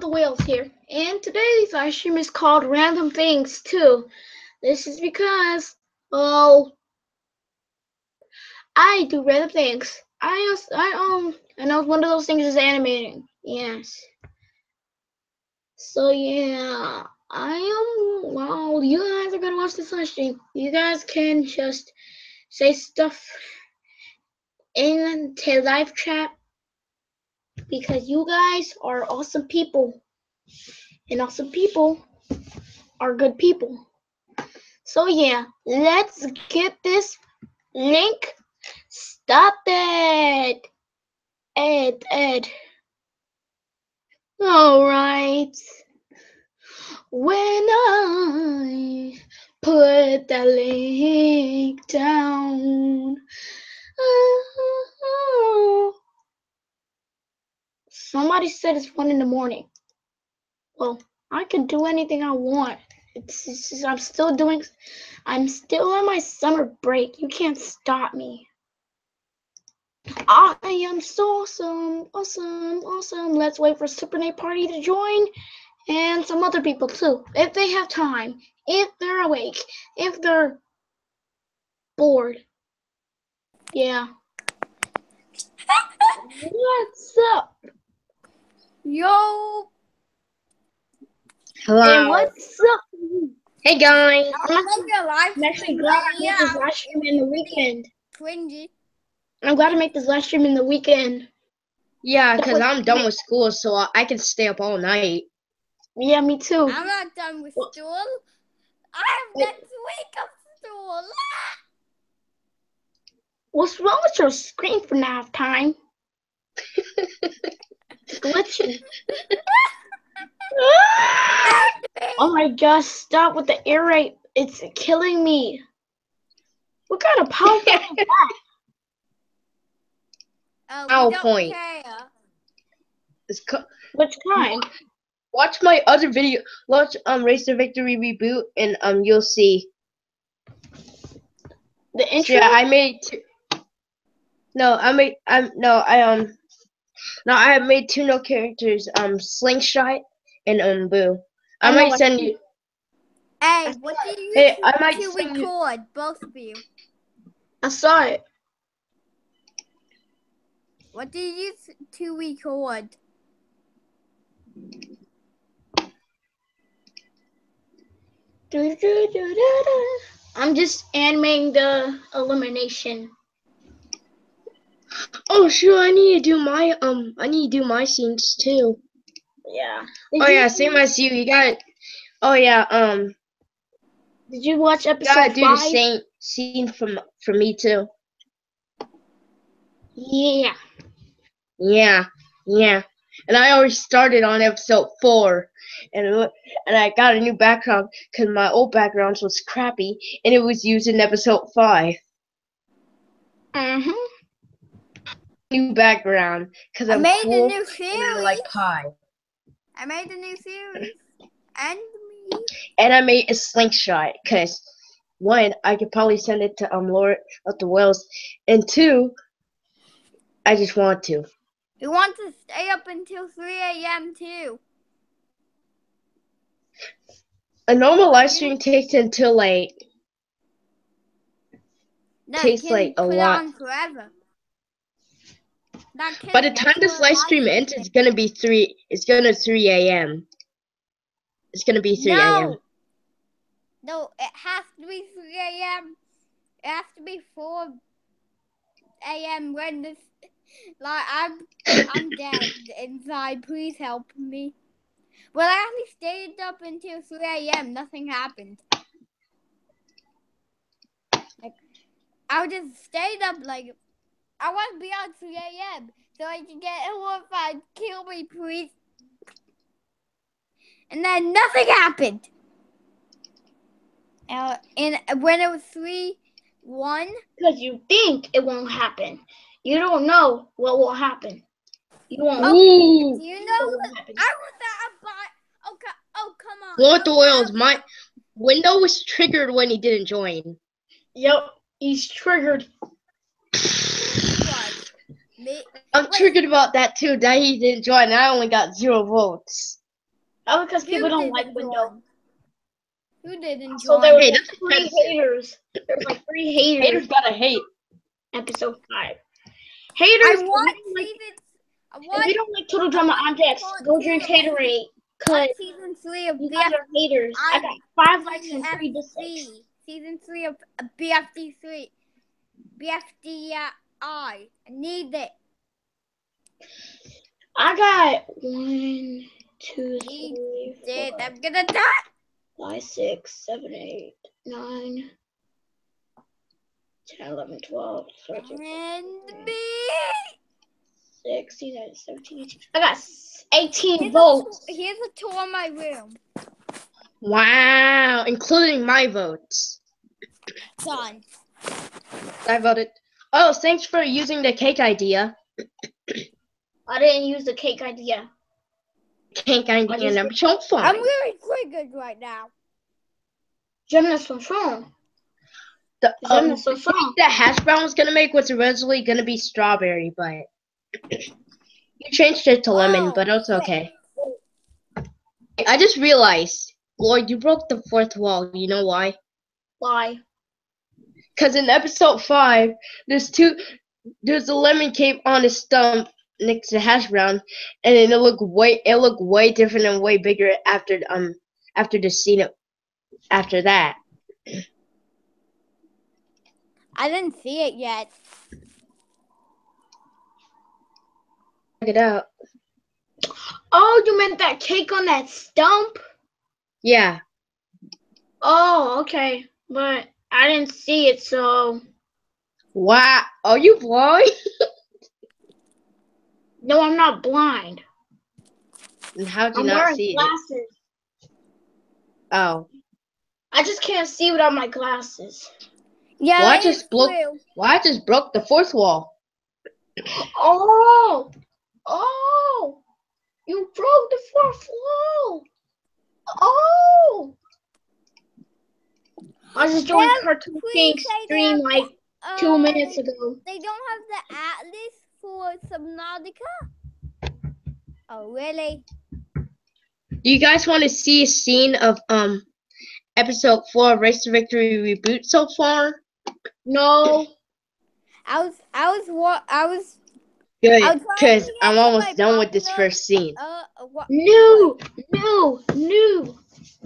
the Whales here, and today's live stream is called Random Things too. This is because, well, I do random things. I know one of those things is animating. Yes. So yeah, well, you guys are gonna watch this live stream. You guys can just say stuff in the live chat because you guys are awesome people, and awesome people are good people. So yeah, let's get this link started. Ed. Alright. When I put that link down. Somebody said it's 1 in the morning. Well, I can do anything I want. I'm still on my summer break. You can't stop me. I am so awesome. Let's wait for Super Nate Party to join and some other people too, if they have time, if they're awake, if they're bored. Yeah. What's up? Yo. Hello. Hey, what's up? Hey guys. I'm actually glad I made this live stream in the weekend. Cringy. I'm glad to make this live stream in the weekend. Yeah, because I'm done with school, so I can stay up all night. Yeah, me too. I'm not done with school. I have next week of school. What's wrong with your screen for now time? It's glitching. Oh my gosh, stop with the air raid. It's killing me. What kind of power is that? PowerPoint. Which kind? Watch my other video. Watch Race to Victory reboot, and you'll see. The intro. So, yeah, I made. I have made two new characters. Slingshot and Boo. I might send you. Hey, what did you use to record, both of you? I saw it. What did you use to record? I'm just animating the elimination. Oh sure, I need to do my scenes too. Yeah. Same as you. You got. Oh yeah. Did you watch episode 5? You gotta do the same scene from me too. Yeah. Yeah. And I already started on episode 4, and I got a new background because my old background was crappy, and it was used in episode 5. New background because I'm made cool a new series. And I like pie. I made a new series. And I made a slingshot because 1, I could probably send it to Lord of the Whales, and 2, I just want to. We want to stay up until 3 a.m. too. A normal live stream takes until like. Takes like a lot. On forever. By the time this live stream ends, it's gonna be 3. It's gonna 3 a.m. It's gonna be 3 a.m. No, it has to be 3 a.m. It has to be 4 a.m. when this. Like I'm dead inside. Please help me. Well, I actually stayed up until 3 a.m. Nothing happened. Like I just stayed up. Like I want to be on 3 a.m. so I can get horrified. Kill me, please. And then nothing happened. And when it was 3-1. Because you think it won't happen. You don't know what will happen. You won't. Do you know what? I was at a bar. Okay. Oh, come on. Lord of the Whales, my window was triggered when he didn't join. Yep, he's triggered. I'm triggered about that too. That he didn't join. I only got 0 votes. Oh, because people don't didn't like Window. join? Who didn't So join? there was Hey, like that's three offensive. haters. There was like three haters. Haters gotta hate. Episode 5. I Haters. watched If season. you don't like Total Drama Objects, go drink Haterade. Cause Season 3 of you guys are haters. I got 5 likes and 3 dislikes. Season 3 of BFD3. BFDI. I need it. I got 1, 2, 3, 4, I'm gonna die. 5, 6, 7, 8, 9, 10, 11, 12, 13, And me. 16, 17, 18. I got 18 votes. Here's a tour of my room. Wow, including my votes. Done. I voted. Oh, thanks for using the cake idea. I didn't use the cake idea. Cake idea number so far. I'm really quite good right now. Gymnast from Sean. The Gymnast from cake Sean. that Hash Brown was gonna make was originally gonna be strawberry, but you changed it to lemon, but it's okay. I just realized, Lloyd, you broke the fourth wall. You know why? Why? Because in episode 5, there's a lemon cake on a stump next to Hash Brown, and then it looked way different and way bigger after the scene after that. I didn't see it yet. Check it out. Oh, you meant that cake on that stump? Yeah. Oh, okay. But I didn't see it, so. Wow. Are you blind? No, I'm not blind. And how'd you I'm not wearing see glasses. it? Oh. I just can't see without my glasses. Yeah, Well, I that just is broke. true. Well, I just broke the fourth wall. Oh! Oh! You broke the fourth wall! Oh! I just joined Well, Cartoon please King's say stream that, like 2 minutes ago. They don't have the atlas for Subnautica? Oh, really? Do you guys want to see a scene of episode 4 Race to Victory reboot so far? No. I was Good, trying because to I'm get almost my done with this popular- first scene. No.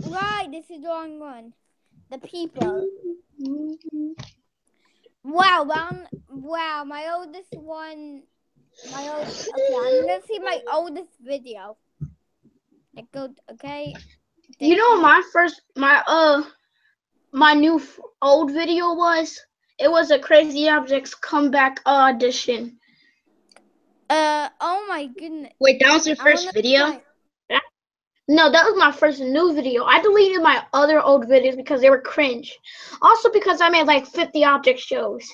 Right, this is the wrong one. The people. Wow, my oldest one. Okay, I'm gonna see my oldest video. Okay. You know what my new old video was? It was a Crazy Objects comeback audition. Oh my goodness. Wait, that was your first video? No, that was my first new video. I deleted my other old videos because they were cringe. Also because I made like 50 object shows.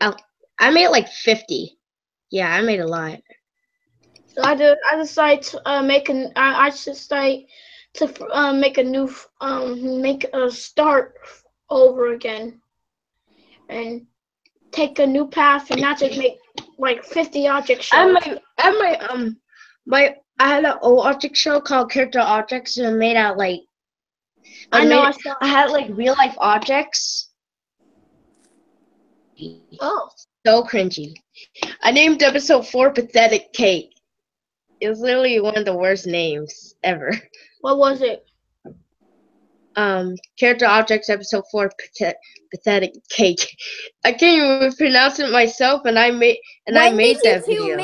Oh, I made like 50. Yeah, I made a lot. So I decided to make a start over again, and take a new path and not just make like 50 object shows. I had an old object show called Character Objects, and made out like I had like real life objects. Oh, so cringy. I named episode 4 Pathetic Cake. It was literally one of the worst names ever. What was it? Character Objects episode 4 Pathetic Cake. I can't even pronounce it myself, and I made that video.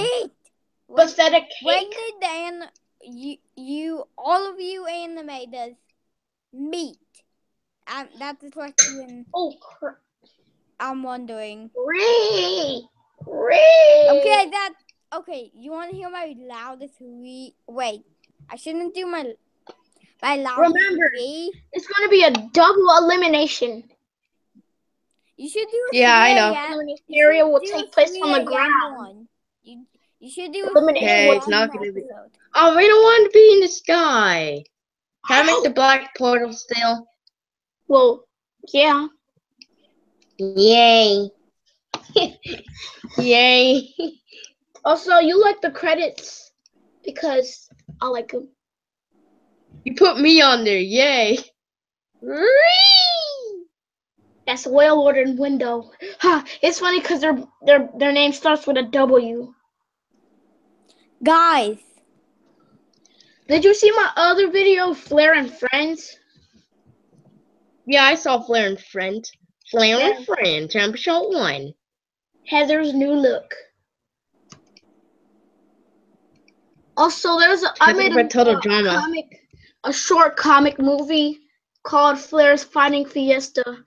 Pathetic Cake. When did all of you animators meet? That's the question. Oh crap. I'm wondering. Ray. Okay, you want to hear my loudest wait, I shouldn't do my loudest. Remember, it's going to be a double elimination. You should do a I know. Area will take place on the ground. You should do elimination. It's not going to be. Oh, we don't want to be in the sky. Can I make the black portal still? Well, yeah. Yay. Yay. Also, you like the credits because I like them. You put me on there, yay! That's Whale Order and Window. Huh, it's funny because their name starts with a W. Guys, Did you see my other video, Flair and Friends? Yeah, I saw Flair and Friend. Flair Yeah. and Friend, Championship 1. Heather's new look. Also, I made a short comic movie called Flair's Fighting Fiesta.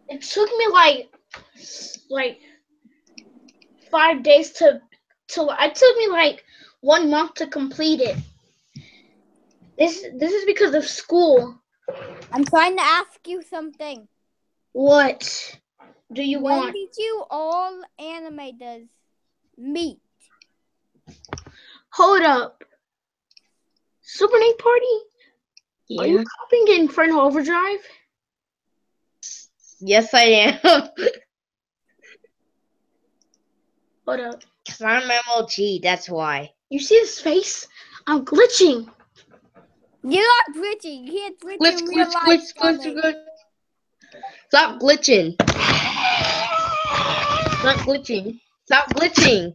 It took me like 5 days to it took me like 1 month to complete it. This is because of school. I'm trying to ask you something. What do you When want? did you all animators meet? Hold up. Super Nate Party? Yeah. Are you copying in Friend Overdrive? Yes, I am. Hold up. Cause I'm MLG, that's why. You see his face? I'm glitching. You're not glitching. You can't glitch Glitch, in real glitch, life. glitch, glitch, Sonic. glitch. Stop glitching. Stop glitching. Stop glitching.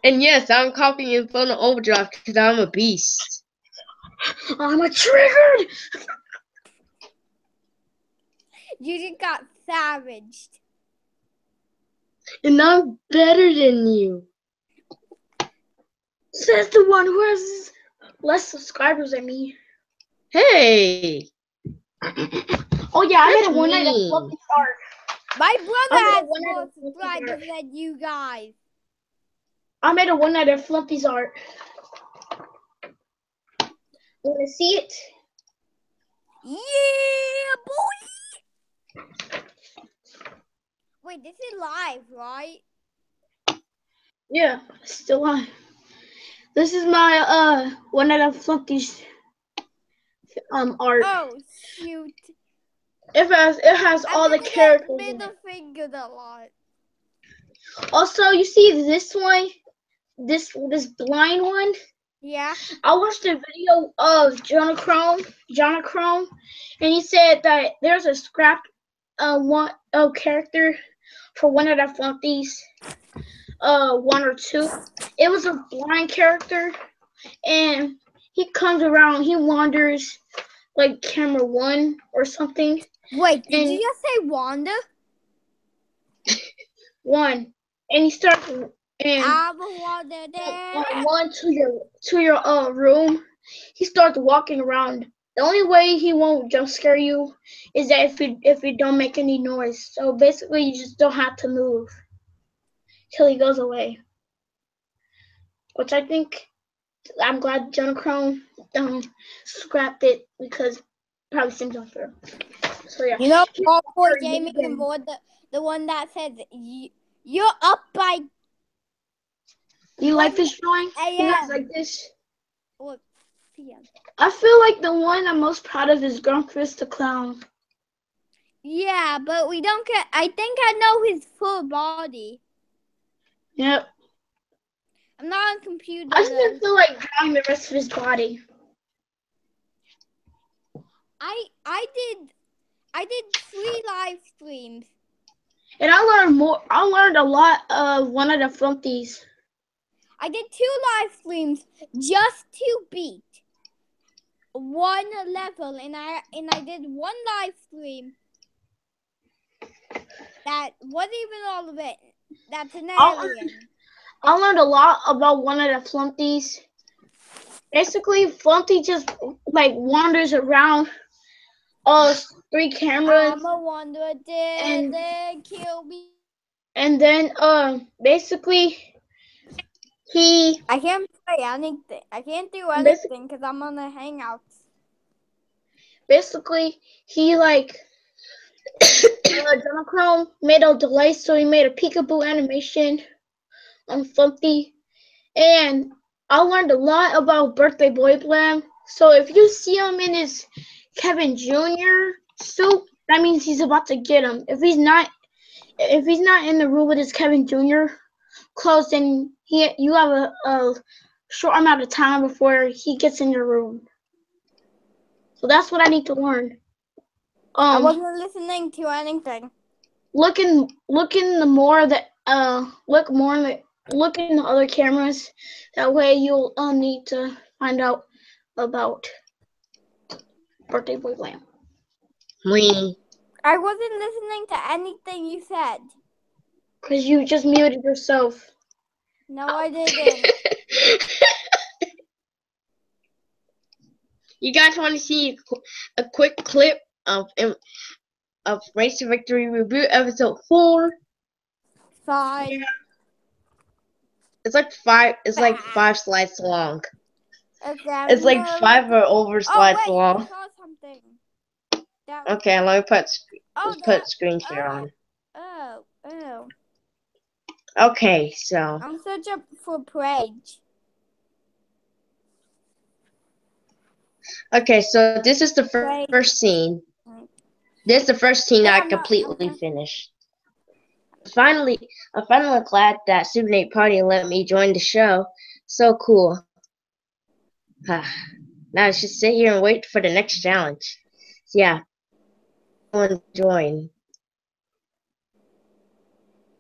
And yes, I'm copying in Phone Overdrive because I'm a beast. I'm a triggered. You just got savaged. And I'm better than you. Says the one who has less subscribers than me. Hey. Oh yeah, I That's made a one night of mean. fluffy art. My brother I has made a one night more of fluffy subscribers art. than you guys. I made a one night of Flumpy's art. Wanna see it? Yeah, boy. Wait, this is live, right? Yeah, still on. This is my one night of Flumpy's art. Oh shoot! It has all the characters in Middle it. finger a lot. Also, you see this one, this blind one. Yeah. I watched a video of Jonah Chrome, and he said that there's a scrap character for one of the Flunkies, 1 or 2. It was a blind character, and he comes around, he wanders like camera 1 or something. Wait, did you just say Wanda? 1, and he starts and I'm a Wanda there. one to your room. He starts walking around. The only way he won't jump scare you is that if you don't make any noise. So basically, you just don't have to move till he goes away. Which I think I'm glad Jonah Chrome scrapped it because it probably seems unfair. So yeah. You know, All Boy Gaming and more the one that says you're up by. You like this drawing? AM. You guys like this? Or PM. I feel like the one I'm most proud of is Grunkfist the Clown. Yeah, but we don't get. I think I know his full body. Yep. I'm not on computer. I just didn't feel like drawing the rest of his body. I did 3 live streams. And I learned more. I learned a lot of one of the Flunkies. I did 2 live streams just to beat 1 level, and I did 1 live stream that wasn't even all of it. That's an alien. I learned a lot about one of the Flunkies. Basically, Flunky just like wanders around all 3 cameras. I'm a wanderer, did kill me. And then basically I can't play anything. I can't do anything because I'm on the Hangouts. Basically, he like Jonah Chrome made a delay, so he made a peekaboo animation on Flumpy. And I learned a lot about Birthday Boy Blam. So if you see him in his Kevin Jr. suit, that means he's about to get him. If he's not if he's not in the room with his Kevin Jr. clothes, then you have a short amount of time before he gets in your room. So that's what I need to learn. I wasn't listening to anything. Look in the more that look in the other cameras. That way you'll need to find out about Birthday Boy Lamb. Me. I wasn't listening to anything you said. Cause you just muted yourself. No, I didn't. You guys want to see a quick clip of Race to Victory Reboot episode 4? Fine. Yeah. It's like 5. It's like 5 slides long. Okay, It's like 5 or over slides long. I saw something. Okay, let me put screen share on. Oh. Okay, so. I'm searching for Prage. Okay, so this is the first scene. This is the first scene I completely finished. I'm finally glad that Super Nate Party let me join the show. So cool. Now I should sit here and wait for the next challenge. So yeah, everyone join.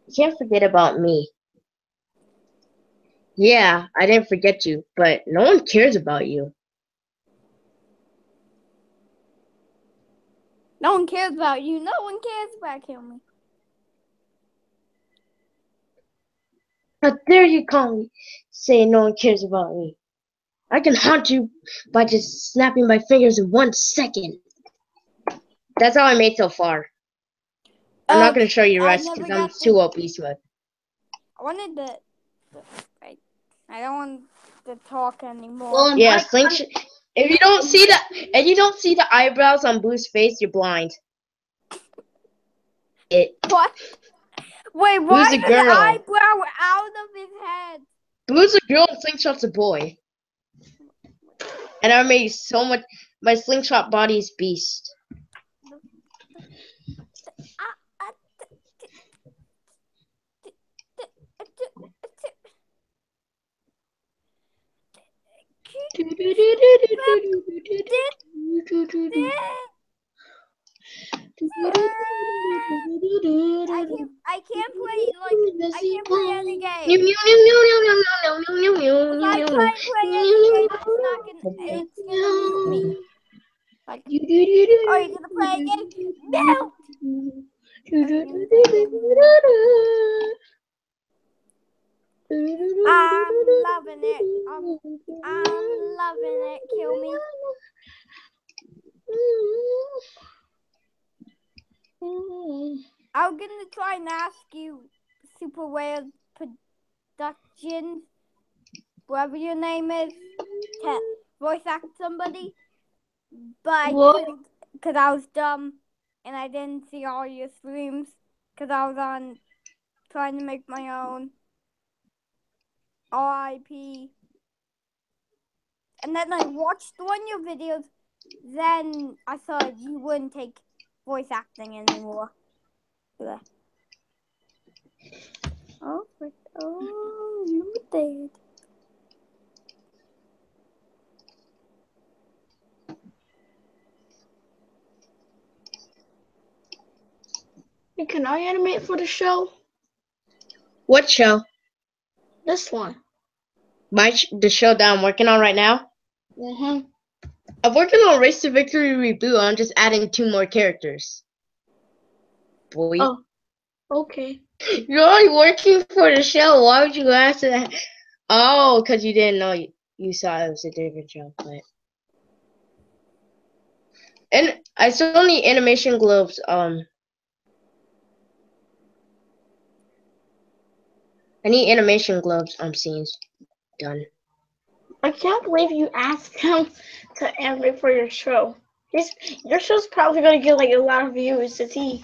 You can't forget about me. Yeah, I didn't forget you, but no one cares about you. No one cares about you. No one cares about Kilmy. How dare you call me saying no one cares about me? I can haunt you by just snapping my fingers in 1 second. That's all I made so far. I'm not going to show you the rest because I'm too OP smooth. I wanted to... I don't want to talk anymore. Well, yeah, slingshot. If you don't see the eyebrows on Boo's face, you're blind. What? Wait, why is the eyebrow out of his head? Boo's a girl and Slingshot's a boy. And I made so much. My Slingshot body is beast. I can't play any game. If I try and play any game, it's gonna mute me. Like, are you gonna play again? No. I'm loving it. I'm loving it. Kill me. I'm gonna try and ask you, Super Whale Productions, whatever your name is, to voice act somebody, but I couldn't because I was dumb and I didn't see all your streams because I was on trying to make my own RIP. And then I watched one of your videos, then I saw you wouldn't take voice acting anymore. Oh, you did. Can I animate for the show? What show? This one. The show that I'm working on right now? I'm working on Race to Victory Reboot. I'm just adding 2 more characters. Boy. Oh, okay. You're already working for the show. Why would you ask that? Oh, because you didn't know you saw it was a different show. But... And I still need animation globes. I need animation globes scenes done. I can't believe you asked him to animate for your show. Your show's probably gonna get like a lot of views since he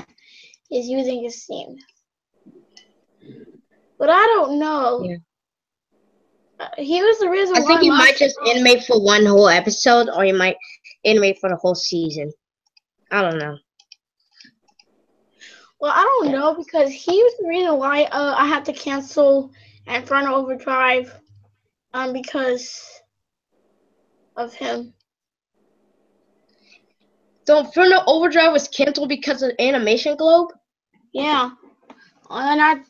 is using his scene. But I don't know. Yeah. He was the reason why. I think he might just animate for 1 whole episode, or he might animate for the whole season. I don't know. Well, I don't know because he was the reason why I had to cancel Inferno Overdrive because of him. So Inferno Overdrive was canceled because of Animation Globe? Yeah. And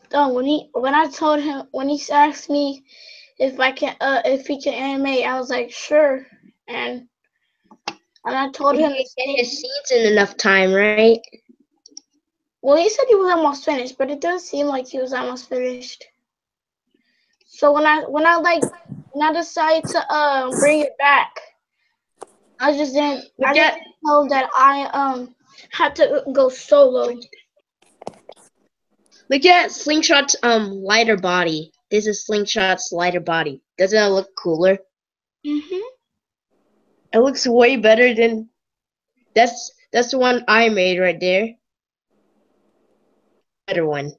when I told him when he asked me if he can animate, I was like sure, and I told He him didn't get his scenes in enough time, right? well, he said he was almost finished, but it does seem like he was almost finished. So when I decided to bring it back, I just didn't tell him that I had to go solo. Look at Slingshot's lighter body. This is Slingshot's lighter body. Doesn't it look cooler? Mhm. It looks way better than that's the one I made right there. Better one.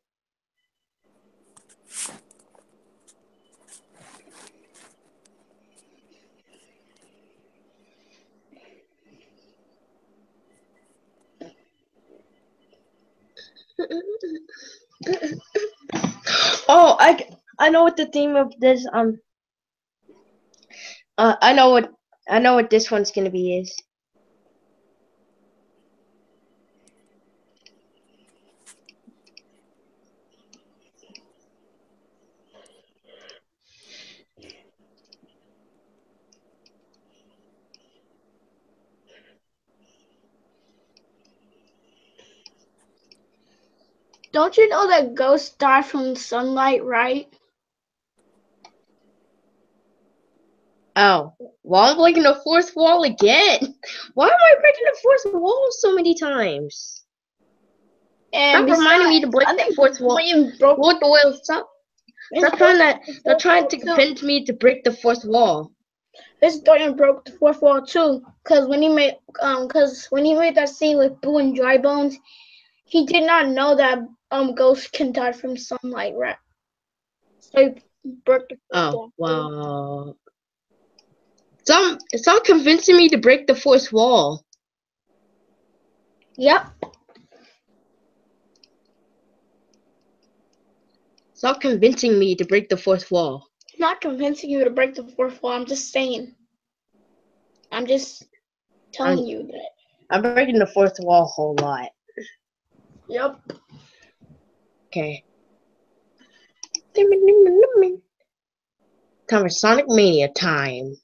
Oh, I know what the theme of this I know what this one's gonna be is. Don't you know that ghosts die from sunlight, right? Oh, well, I'm breaking the fourth wall again. Why am I breaking the fourth wall so many times? And Stop reminding me to break the fourth wall. Lord Doyle, stop trying to convince me to break the fourth wall. This Dorian broke the fourth wall too, cause when he made that scene with Boo and Dry Bones, he did not know that ghosts can die from sunlight, right? So he broke the fourth wall. Wow. Stop convincing me to break the fourth wall. Yep. Stop convincing me to break the fourth wall. I'm not convincing you to break the fourth wall. I'm just saying. I'm just telling you that. I'm breaking the fourth wall a whole lot. Yep. Okay. Time for Sonic Mania time.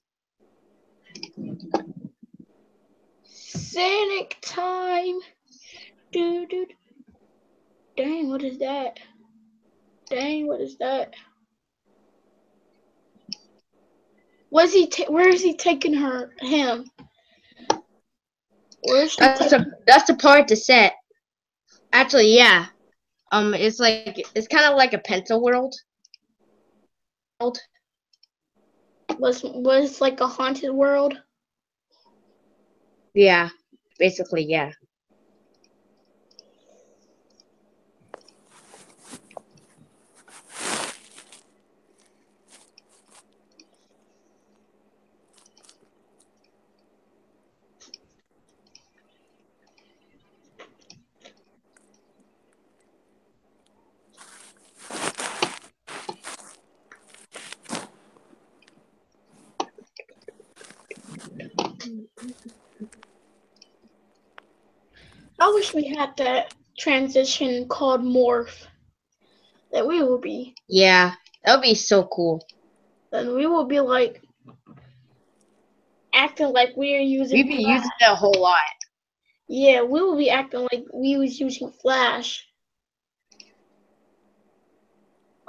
Sonic time. Dude. Dang, what is that? Dang, what is that? Where is he taking him? Where is she that's the part to set. Actually, yeah. It's kind of like a pencil world. Was like a haunted world? Yeah, basically, yeah. I wish we had that transition called morph. That we will be. Yeah, that would be so cool. Then we will be like acting like we are using. We've been using that a whole lot. Yeah, we will be acting like we was using Flash.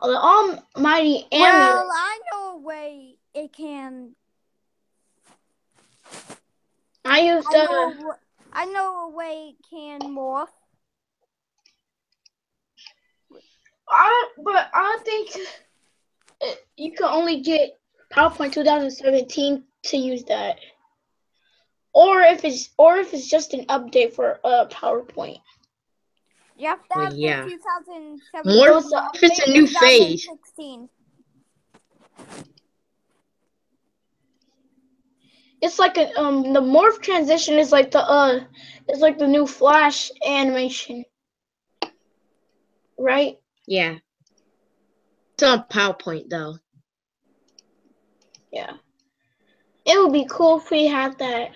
The almighty Amulet. Well, I know a way it can. I know a way it can morph. But I think you can only get PowerPoint 2017 to use that, or if it's just an update for PowerPoint. You have to have Well, yeah. the 2017. Morph is a new phase. 2016. It's like the morph transition is like the new Flash animation. right? Yeah. It's on PowerPoint though. Yeah. It would be cool if we had that.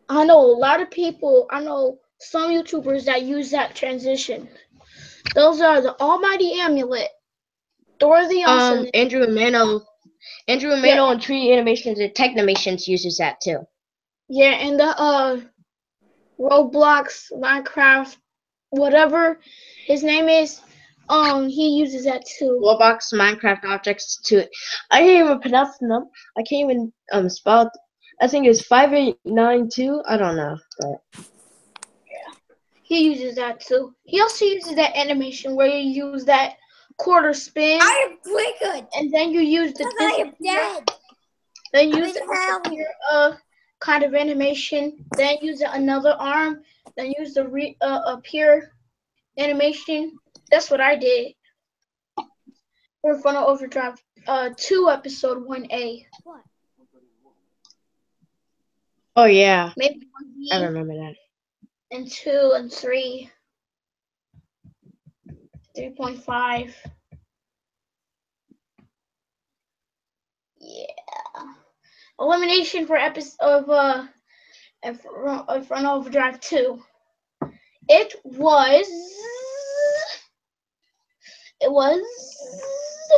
I know a lot of people, I know some YouTubers that use that transition. Those are the Almighty Amulet, Dora the Awesome. Andrew Amano Yeah, and Tree Animations and Technimations uses that too. yeah, and the Roblox, Minecraft, whatever his name is, he uses that too. Roblox Minecraft objects too. I can't even pronounce them. I can't even spell. I think it's 5892. I don't know, but He uses that too. He also uses that animation where you use that quarter spin, I am triggered. and then you use the Because I am disappear, dead. then I'm use in the hell. disappear kind of animation, then use another arm, then use the appear animation. That's what I did for Funnel Overdrive 2 episode 1A. What? oh yeah, Maybe I 1B remember that. and 2 and 3. 3.5. Yeah. Elimination for episode of Front Overdrive 2. It was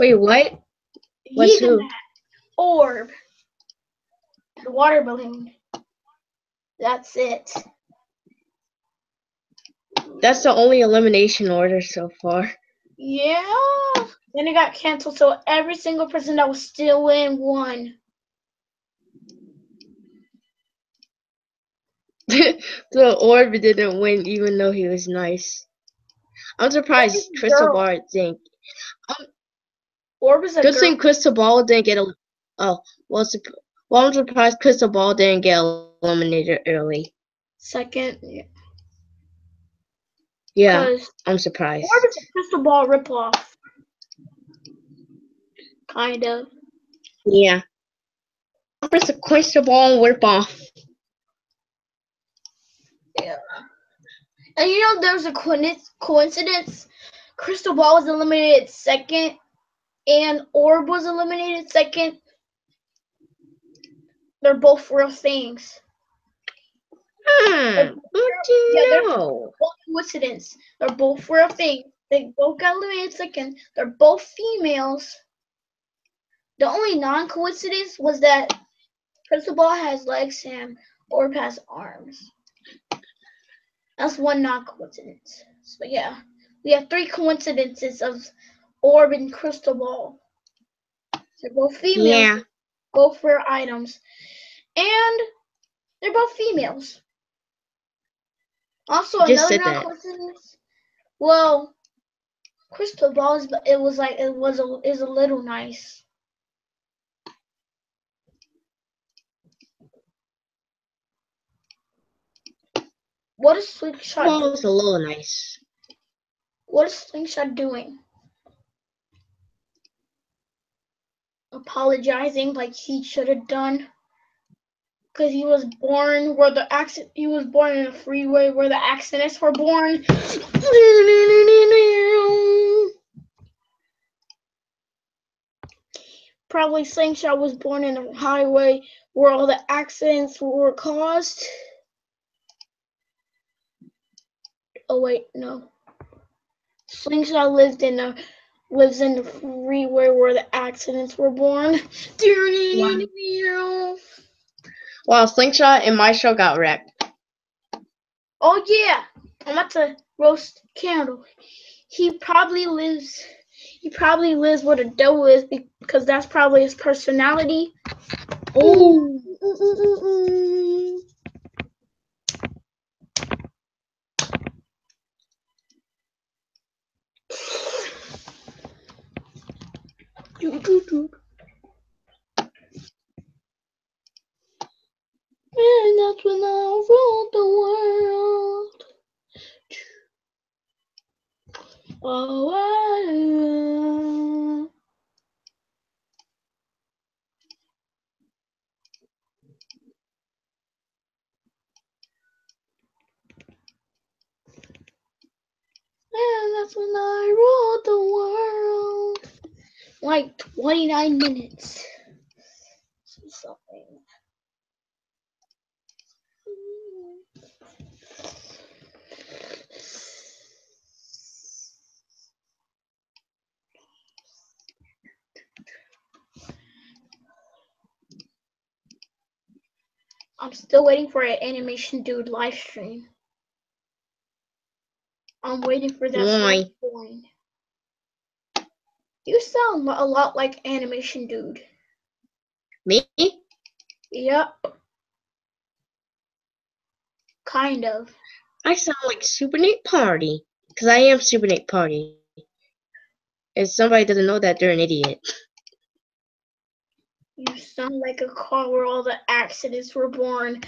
Wait, what? What's who? Gigamat Orb, the water balloon. That's it. That's the only elimination order so far. Yeah. Then it got canceled, so every single person that was still in won. The orb didn't win even though he was nice. I'm surprised Crystal Girl. Ball didn't. Orb is a Good girl. thing Crystal Ball didn't get a. Oh, well, I'm surprised Crystal Ball didn't get eliminated early. Second. Yeah, Because I'm surprised. Orb is a crystal ball ripoff. Kind of. Yeah. It's a Crystal Ball ripoff. Yeah. And you know, there's a coincidence. Crystal Ball was eliminated second, and Orb was eliminated second. They're both real things. What do you know? Both coincidence. They're both real things. They both got eliminated second. They're both females. The only non-coincidence was that Crystal Ball has legs and Orb has arms. That's one non-coincidence. So yeah, we have 3 coincidences of Orb and Crystal Ball. They're both females, Yeah. both rare items, and they're both females. Also, Just another said that. non-coincidence. Well, Crystal Ball is a little nice. What is Slingshot Ball doing? was a little nice. What is Slingshot doing? Apologizing like he should have done. Because he was born where he was born in a freeway where the accidents were born. Probably Slingshot was born in a highway where all the accidents were caused. Oh wait, no. Slingshot lives in the freeway where the accidents were born. Wow, Slingshot and my show got wrecked. Oh yeah, I'm about to roast Candle. He probably lives where the devil is because that's probably his personality. Oh. And that's when I ruled the world. Oh, That's when I ruled the world. Like 29 minutes. Something. I'm still waiting for an animation dude live stream. I'm waiting for that. Why? Point. You sound a lot like animation dude. Me? Yep. Kind of. I sound like Super Nate Party. Because I am Super Nate Party. If somebody doesn't know that, they're an idiot. You sound like a car where all the accidents were born.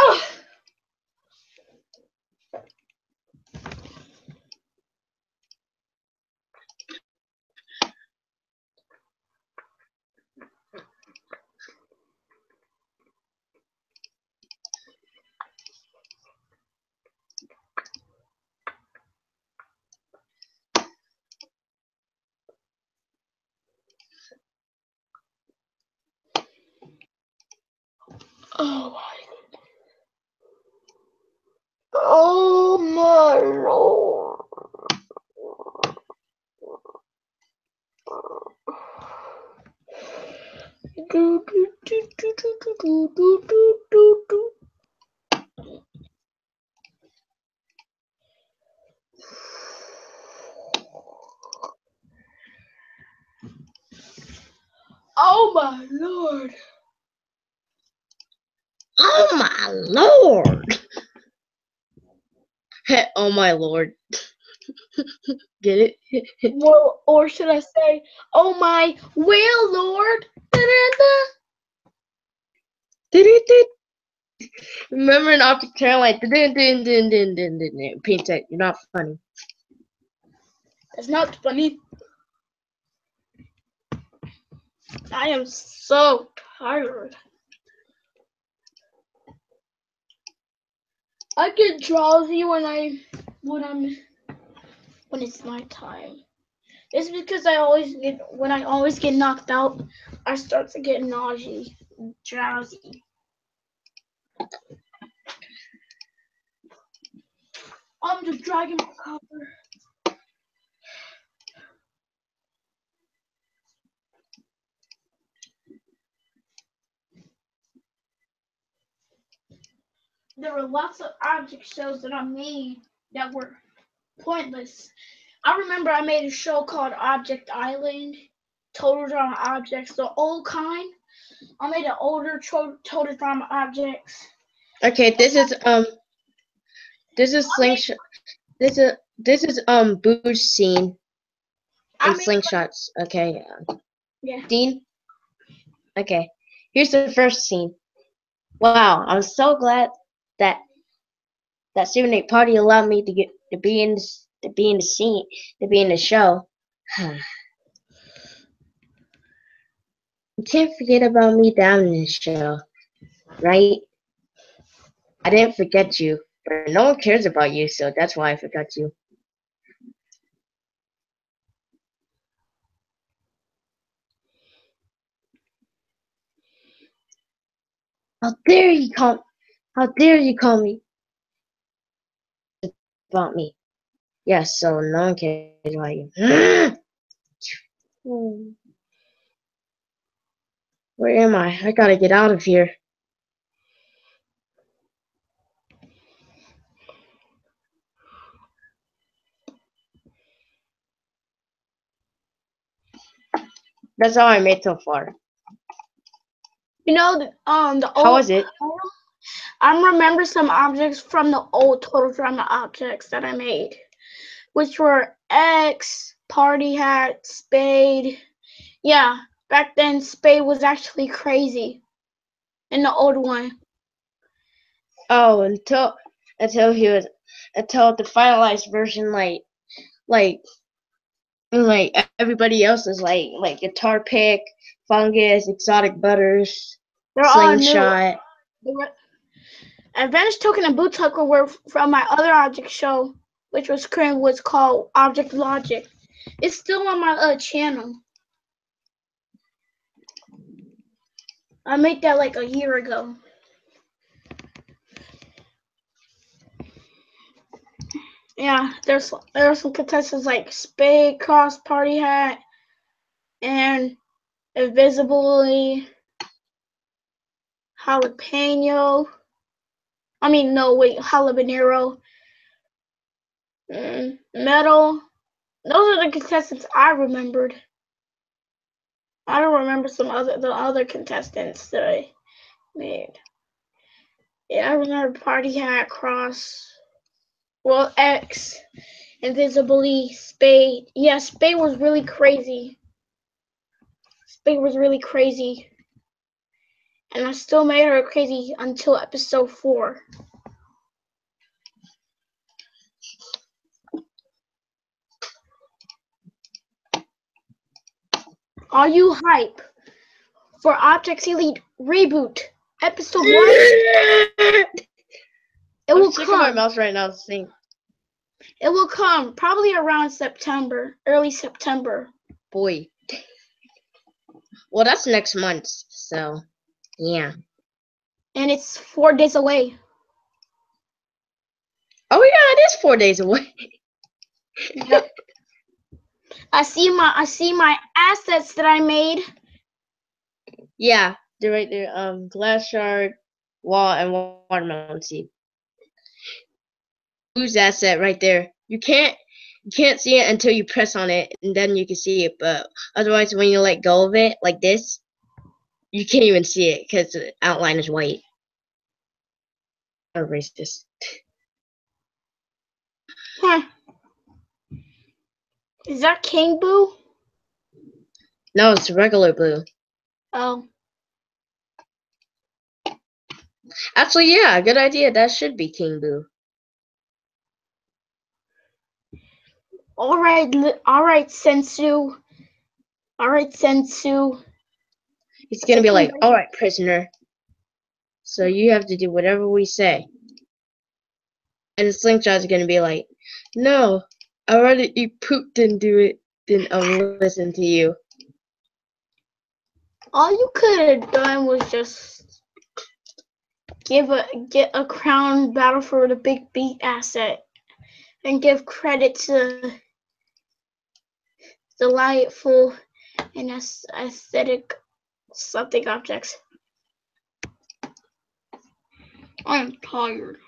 Oh. Oh my. Oh my Lord. Oh my Lord. Oh my Lord. Oh my Lord. Get it? Well, or should I say, oh my well Lord. Remember in Optic Caroline, Pink Tech, you're not funny. That's not funny. I am so tired. I get drowsy when it's my time. It's because when I always get knocked out, I start to get nauseous, drowsy. I'm just dragging my cover. There were lots of object shows that I made that were pointless. I remember I made a show called Object Island, Total Drama Objects, the old kind. I made an older Total Drama Objects. Okay, this is slingshot. This is Boo's scene and slingshots. Okay. Yeah. Scene. Okay. Here's the first scene. Wow, I'm so glad that Super Nate Party allowed me to be in the scene, to be in the show. You can't forget about me down in this show, right? I didn't forget you, but no one cares about you, so that's why I forgot you. How dare you call me about me? Yes, so no one cares about you. Where am I? I gotta get out of here. That's all I made so far. You know, the old. How was it? I remember some objects from the old Total Drama objects that I made, which were X, Party Hat, Spade. Yeah, back then Spade was actually crazy. in the old one. Oh, until the finalized version, like everybody else is like guitar pick, fungus, exotic butters, They're all new. slingshot. Advantage Token and Boot Tucker were from my other object show, which was called Object Logic. It's still on my channel. I made that like a year ago. Yeah, there's some contestants like Spade, Cross, Party Hat, and Invisibly, Jalapeno. Jalapeno. Metal. Those are the contestants I remembered. I don't remember the other contestants that I made. Yeah, I remember Party Hat, Cross, X, Invisibly, Spade. Yeah, Spade was really crazy. And I still made her crazy until episode 4. Are you hype for Objects Elite Reboot episode 1? It will come. My mouse right now. It will come probably around September, early September. Boy. Well, that's next month, so yeah. And it's 4 days away. Oh yeah, it is 4 days away. Yep. I see my assets that I made. Yeah, they're right there. Glass shard, wall, and watermelon seed. Blue's asset right there. You can't see it until you press on it, and then you can see it. But otherwise, when you let go of it like this, you can't even see it because the outline is white. I'll erase this. Huh. Is that King Boo? No, it's regular blue. Oh. Actually, yeah, good idea. That should be King Boo. All right, Sensu. He's gonna be like, all right, prisoner. So you have to do whatever we say. And the slingshot's gonna be like, no, I'd rather eat poop than do it than listen to you. All you could have done was just get a crown battle for the Big Beat asset and give credit to delightful and aesthetic something objects. I'm tired.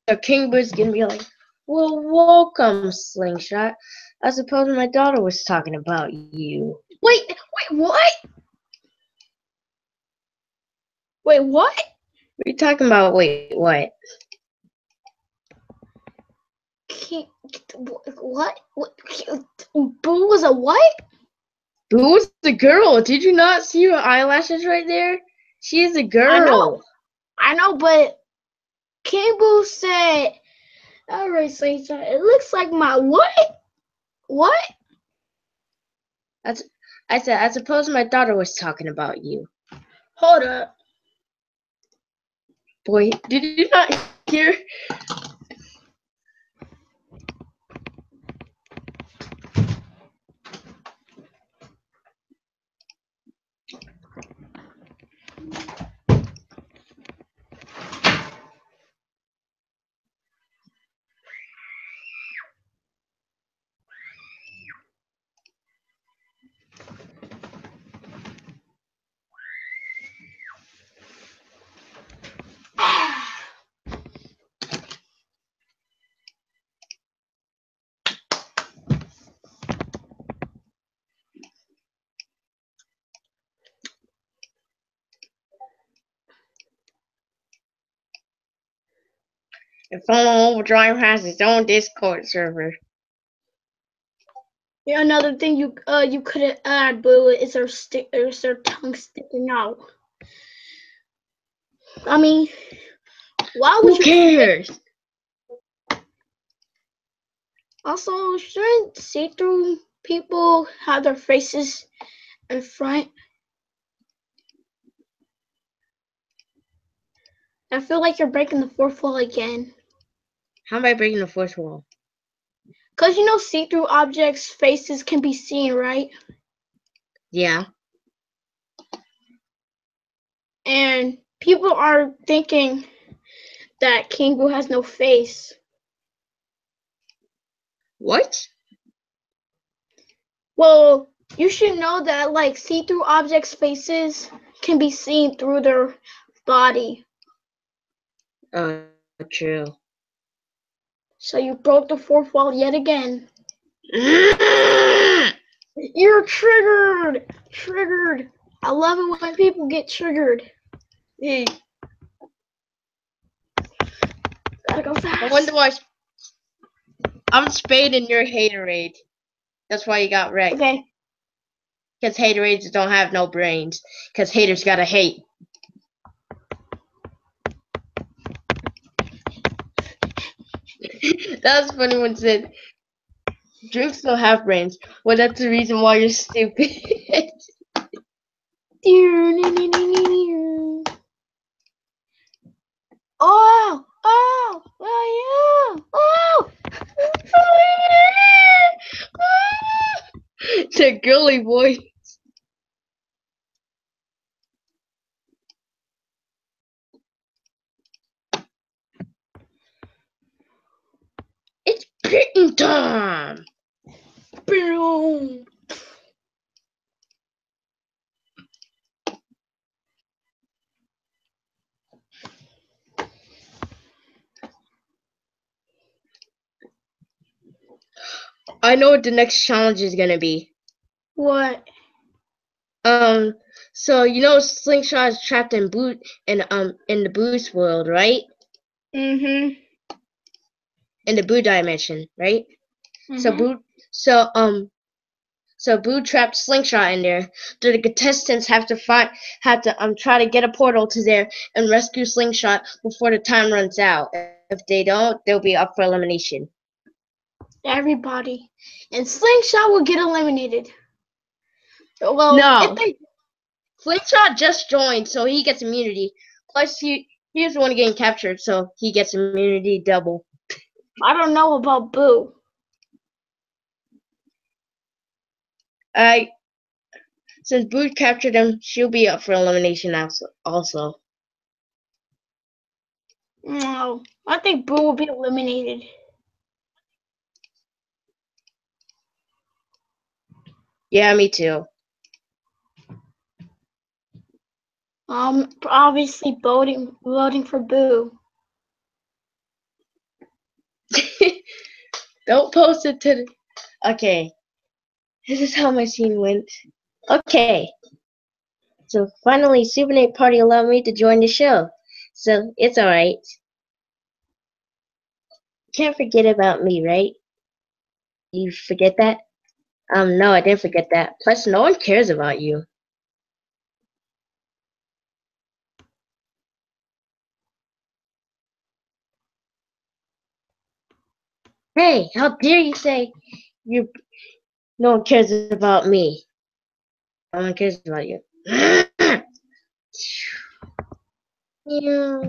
So King Boo's gonna be like, well, welcome, Slingshot. I suppose my daughter was talking about you. Wait, what? Wait, what? What are you talking about? Wait, what? What? Boo was a what? Boo was the girl. Did you not see her eyelashes right there? She is a girl. I know, but King Boo said, alright, Slingshot, it looks like my what? What? I said, I suppose my daughter was talking about you. Hold up. Boy, did you not hear? And Phone Overdrive has its own Discord server. Yeah, another thing you could add, Boo, is her tongue sticking out. I mean, why would Who you create? cares? Also, shouldn't see-through people have their faces in front? I feel like you're breaking the fourth wall again. How am I breaking the fourth wall? Because you know see-through objects' faces can be seen, right? Yeah. And people are thinking that King Boo has no face. What? Well, you should know that like see-through objects' faces can be seen through their body. Oh, true. So you broke the fourth wall yet again. You're triggered! Triggered! I love it when people get triggered. Hey, Gotta go fast. I wonder why I'm Spade and you're Haterade. That's why you got wrecked. Okay. Because Haterades don't have no brains. Because haters gotta hate. That was funny when it said, drinks don't have brains. Well, that's the reason why you're stupid. Oh! Oh! Oh! Yeah! Oh! It's a girly voice. It's kitten time. Boom! I know what the next challenge is gonna be. What? So you know Slingshot is trapped in in the Boost world, right? Mm-hmm. In the Boo dimension, right? So Mm-hmm. Boo so Boo trapped Slingshot in there. So the contestants have to try to get a portal to there and rescue Slingshot before the time runs out. If they don't, they'll be up for elimination. Everybody. And Slingshot will get eliminated. Well, if No. they Slingshot just joined, so he gets immunity. Plus he's the one getting captured, so he gets immunity double. I don't know about Boo. Since Boo captured him, she'll be up for elimination also. No. I think Boo will be eliminated. Yeah, me too. Obviously voting for Boo. Don't post it to the... Okay. This is how my scene went. Okay. So finally, Super Nate Party allowed me to join the show. So it's alright. Can't forget about me, right? You forget that? No, I didn't forget that. Plus, no one cares about you. Hey, how dare you say you? No one cares about me. No one cares about you. Yeah.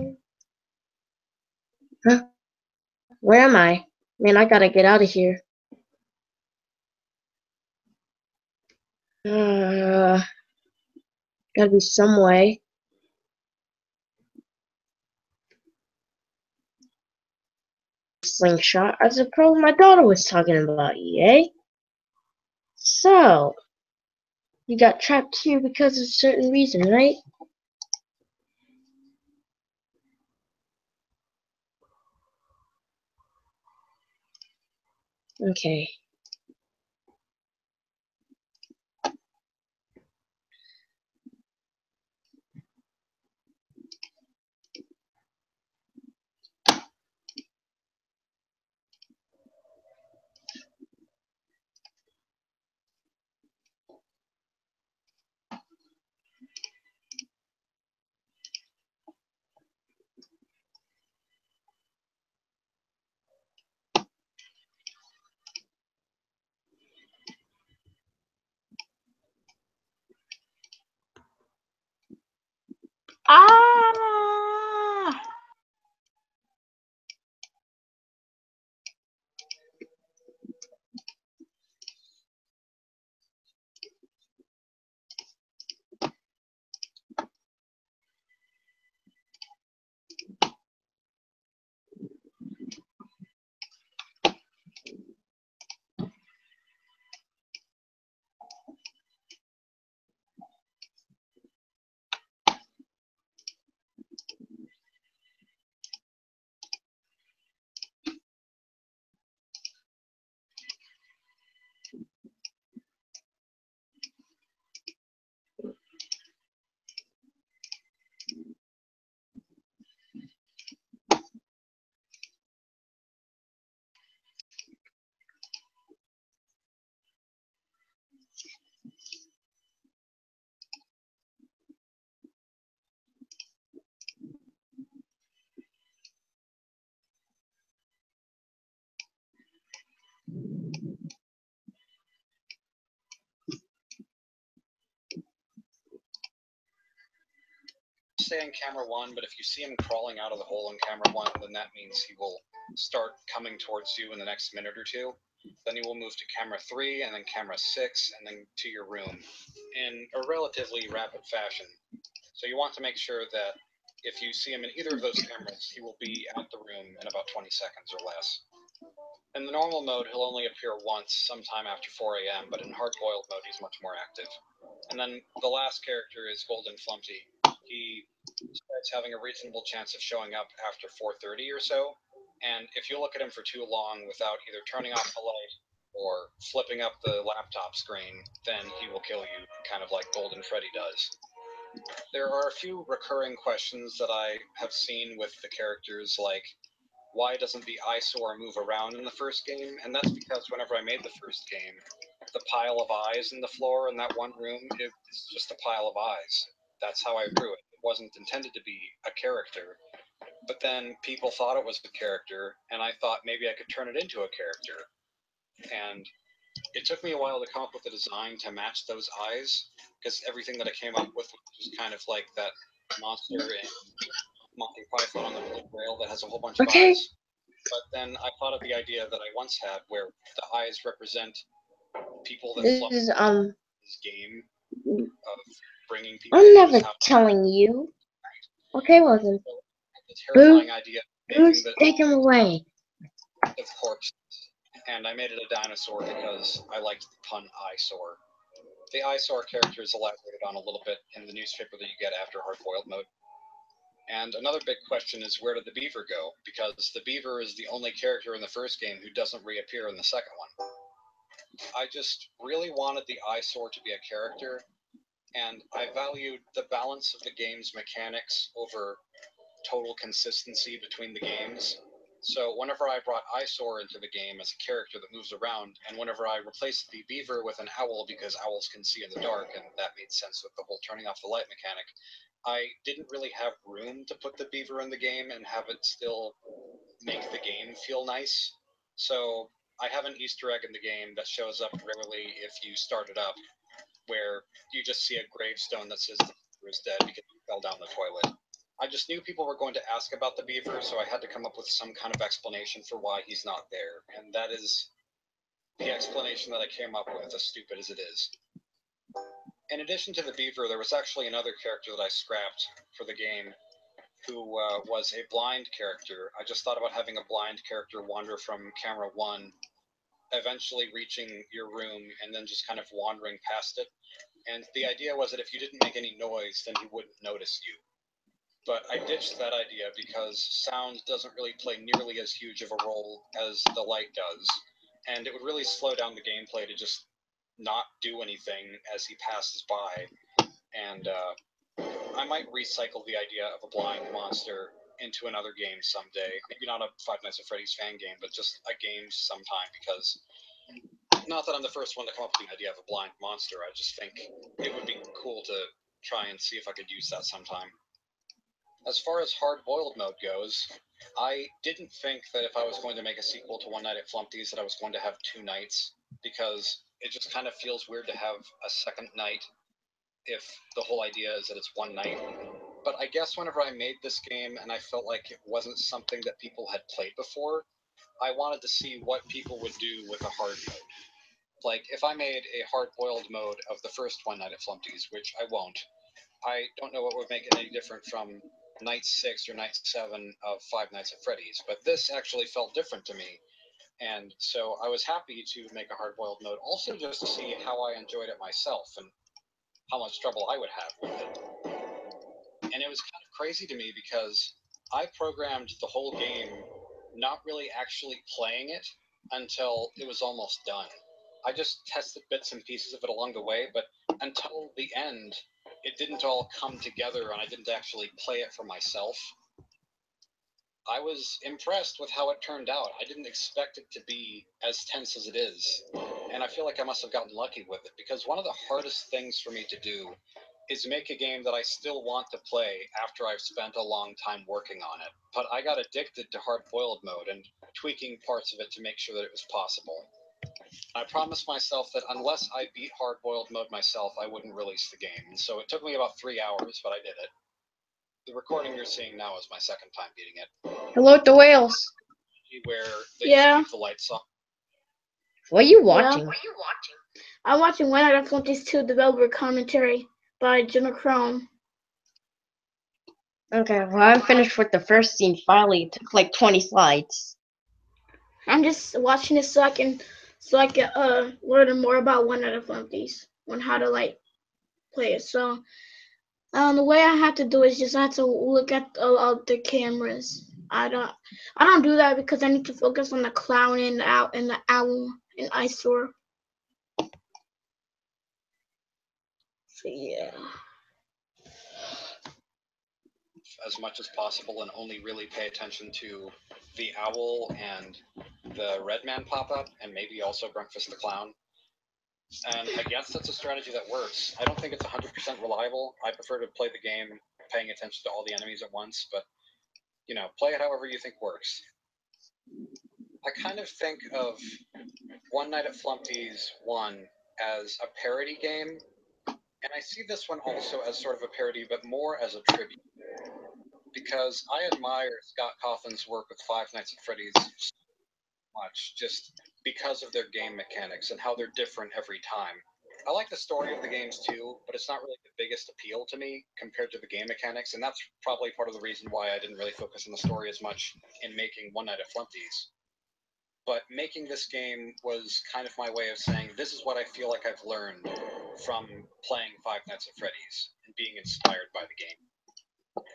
Huh? Where am I? Man, I gotta get out of here. Gotta be some way. Slingshot. I suppose my daughter was talking about you, eh? So, you got trapped here because of a certain reason, right? Okay. stay in camera 1, but if you see him crawling out of the hole in camera 1, then that means he will start coming towards you in the next minute or two. Then he will move to camera 3, and then camera 6, and then to your room in a relatively rapid fashion. So you want to make sure that if you see him in either of those cameras, he will be at the room in about 20 seconds or less. In the normal mode, he'll only appear once, sometime after 4 a.m., but in hard-boiled mode, he's much more active. And then the last character is Golden Flumpty. He starts having a reasonable chance of showing up after 4:30 or so, and if you look at him for too long without either turning off the light or flipping up the laptop screen, then he will kill you, kind of like Golden Freddy does. There are a few recurring questions that I have seen with the characters, like, why doesn't the eyesore move around in the first game? And that's because whenever I made the first game, the pile of eyes in the floor in that one room is just a pile of eyes. That's how I drew it. It wasn't intended to be a character. But then people thought it was a character, and I thought maybe I could turn it into a character. And it took me a while to come up with a design to match those eyes, because everything that I came up with was just kind of like that monster in Monty Python on the Holy Grail that has a whole bunch of eyes. But then I thought of the idea that I once had, where the eyes represent people that This flop is this game of bringing people. I'm never telling you. Okay, Wilson. The terrifying idea of making the Take him away. of corpses, and I made it a dinosaur because I liked the pun eyesore. The eyesore character is elaborated on a little bit in the newspaper that you get after hard-boiled mode. And another big question is, where did the beaver go? Because the beaver is the only character in the first game who doesn't reappear in the second one. I just really wanted the eyesore to be a character, and I valued the balance of the game's mechanics over total consistency between the games. So whenever I brought eyesore into the game as a character that moves around, and whenever I replaced the beaver with an owl because owls can see in the dark, and that made sense with the whole turning off the light mechanic, I didn't really have room to put the beaver in the game and have it still make the game feel nice. So I have an Easter egg in the game that shows up rarely if you start it up, where you just see a gravestone that says the beaver is dead because he fell down the toilet. I just knew people were going to ask about the beaver, so I had to come up with some kind of explanation for why he's not there. And that is the explanation that I came up with, as stupid as it is. In addition to the beaver, there was actually another character that I scrapped for the game who was a blind character. I just thought about having a blind character wander from camera 1, eventually reaching your room, and then just kind of wandering past it. And the idea was that if you didn't make any noise, then he wouldn't notice you. But I ditched that idea because sound doesn't really play nearly as huge of a role as the light does, and it would really slow down the gameplay to just not do anything as he passes by. And I might recycle the idea of a blind monster into another game someday. Maybe not a Five Nights at Freddy's fan game, but just a game sometime, because not that I'm the first one to come up with the idea of a blind monster. I just think it would be cool to try and see if I could use that sometime. As far as hard-boiled mode goes, I didn't think that if I was going to make a sequel to One Night at Flumpty's that I was going to have 2 nights, because it just kind of feels weird to have a second night if the whole idea is that it's one night. But I guess whenever I made this game and I felt like it wasn't something that people had played before, I wanted to see what people would do with a hard mode. Like, if I made a hard-boiled mode of the first One Night at Flumpty's, which I won't, I don't know what would make it any different from Night 6 or Night 7 of Five Nights at Freddy's, but this actually felt different to me. And so I was happy to make a hard-boiled mode, also just to see how I enjoyed it myself and how much trouble I would have with it. And it was kind of crazy to me because I programmed the whole game not really actually playing it until it was almost done. I just tested bits and pieces of it along the way, but until the end, it didn't all come together and I didn't actually play it for myself. I was impressed with how it turned out. I didn't expect it to be as tense as it is. And I feel like I must have gotten lucky with it, because one of the hardest things for me to do is make a game that I still want to play after I've spent a long time working on it. But I got addicted to hard-boiled mode and tweaking parts of it to make sure that it was possible. I promised myself that unless I beat hard-boiled mode myself, I wouldn't release the game. And so it took me about 3 hours, but I did it. The recording you're seeing now is my second time beating it. Hello with the whales. Where they Yeah. just keep the lights on. What are you watching? I'm watching One Night at Flumpty's 2 developer commentary by Jenna Chrome. Okay, well, I'm finished with the first scene finally. It took like 20 slides. I'm just watching it so I can learn more about One Night at Flumpty's on how to like play it. So the way I have to do is just I have to look at the cameras. I don't do that because I need to focus on the clown and the owl and eyesore. So yeah. As much as possible and only really pay attention to the owl and the red man pop up, and maybe also Breakfast the Clown. And I guess that's a strategy that works. I don't think it's 100% reliable. I prefer to play the game paying attention to all the enemies at once, but play it however you think works. I kind of think of One Night at Flumpty's 1 as a parody game, and I see this one also as sort of a parody, but more as a tribute. Because I admire Scott Cawthon's work with Five Nights at Freddy's so much, just because of their game mechanics and how they're different every time. I like the story of the games too, but it's not really the biggest appeal to me compared to the game mechanics, and that's probably part of the reason why I didn't really focus on the story as much in making One Night at Flumpty's. But making this game was kind of my way of saying, this is what I feel like I've learned from playing Five Nights at Freddy's and being inspired by the game.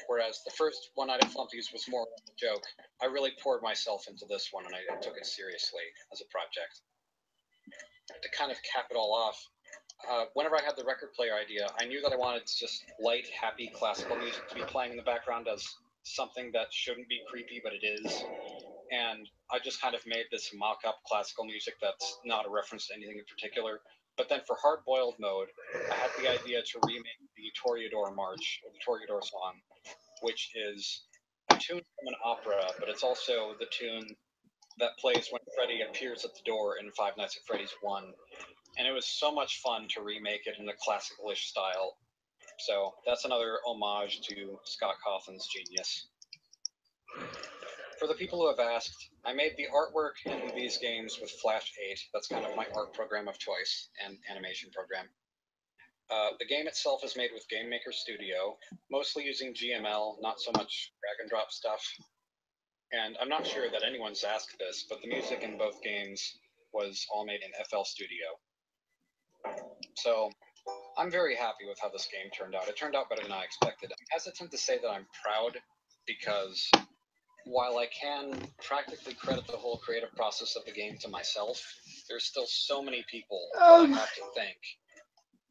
Whereas the first One Night at Flumpty's was more of a joke, I really poured myself into this one and I took it seriously as a project. To kind of cap it all off, whenever I had the record player idea, I knew that I wanted just light, happy classical music to be playing in the background as something that shouldn't be creepy, but it is. And I just kind of made this mock-up classical music that's not a reference to anything in particular. But then for Hard-Boiled mode, I had the idea to remake the Toreador March, or the Toreador song, which is a tune from an opera, but it's also the tune that plays when Freddy appears at the door in Five Nights at Freddy's 1. And it was so much fun to remake it in a classical-ish style. So that's another homage to Scott Cawthon's genius. For the people who have asked, I made the artwork in these games with Flash 8. That's kind of my art program of choice and animation program. The game itself is made with GameMaker Studio, mostly using GML, not so much drag and drop stuff. And I'm not sure that anyone's asked this, but the music in both games was all made in FL Studio. So I'm very happy with how this game turned out. It turned out better than I expected. I'm hesitant to say that I'm proud because while I can practically credit the whole creative process of the game to myself, there's still so many people that I have to thank,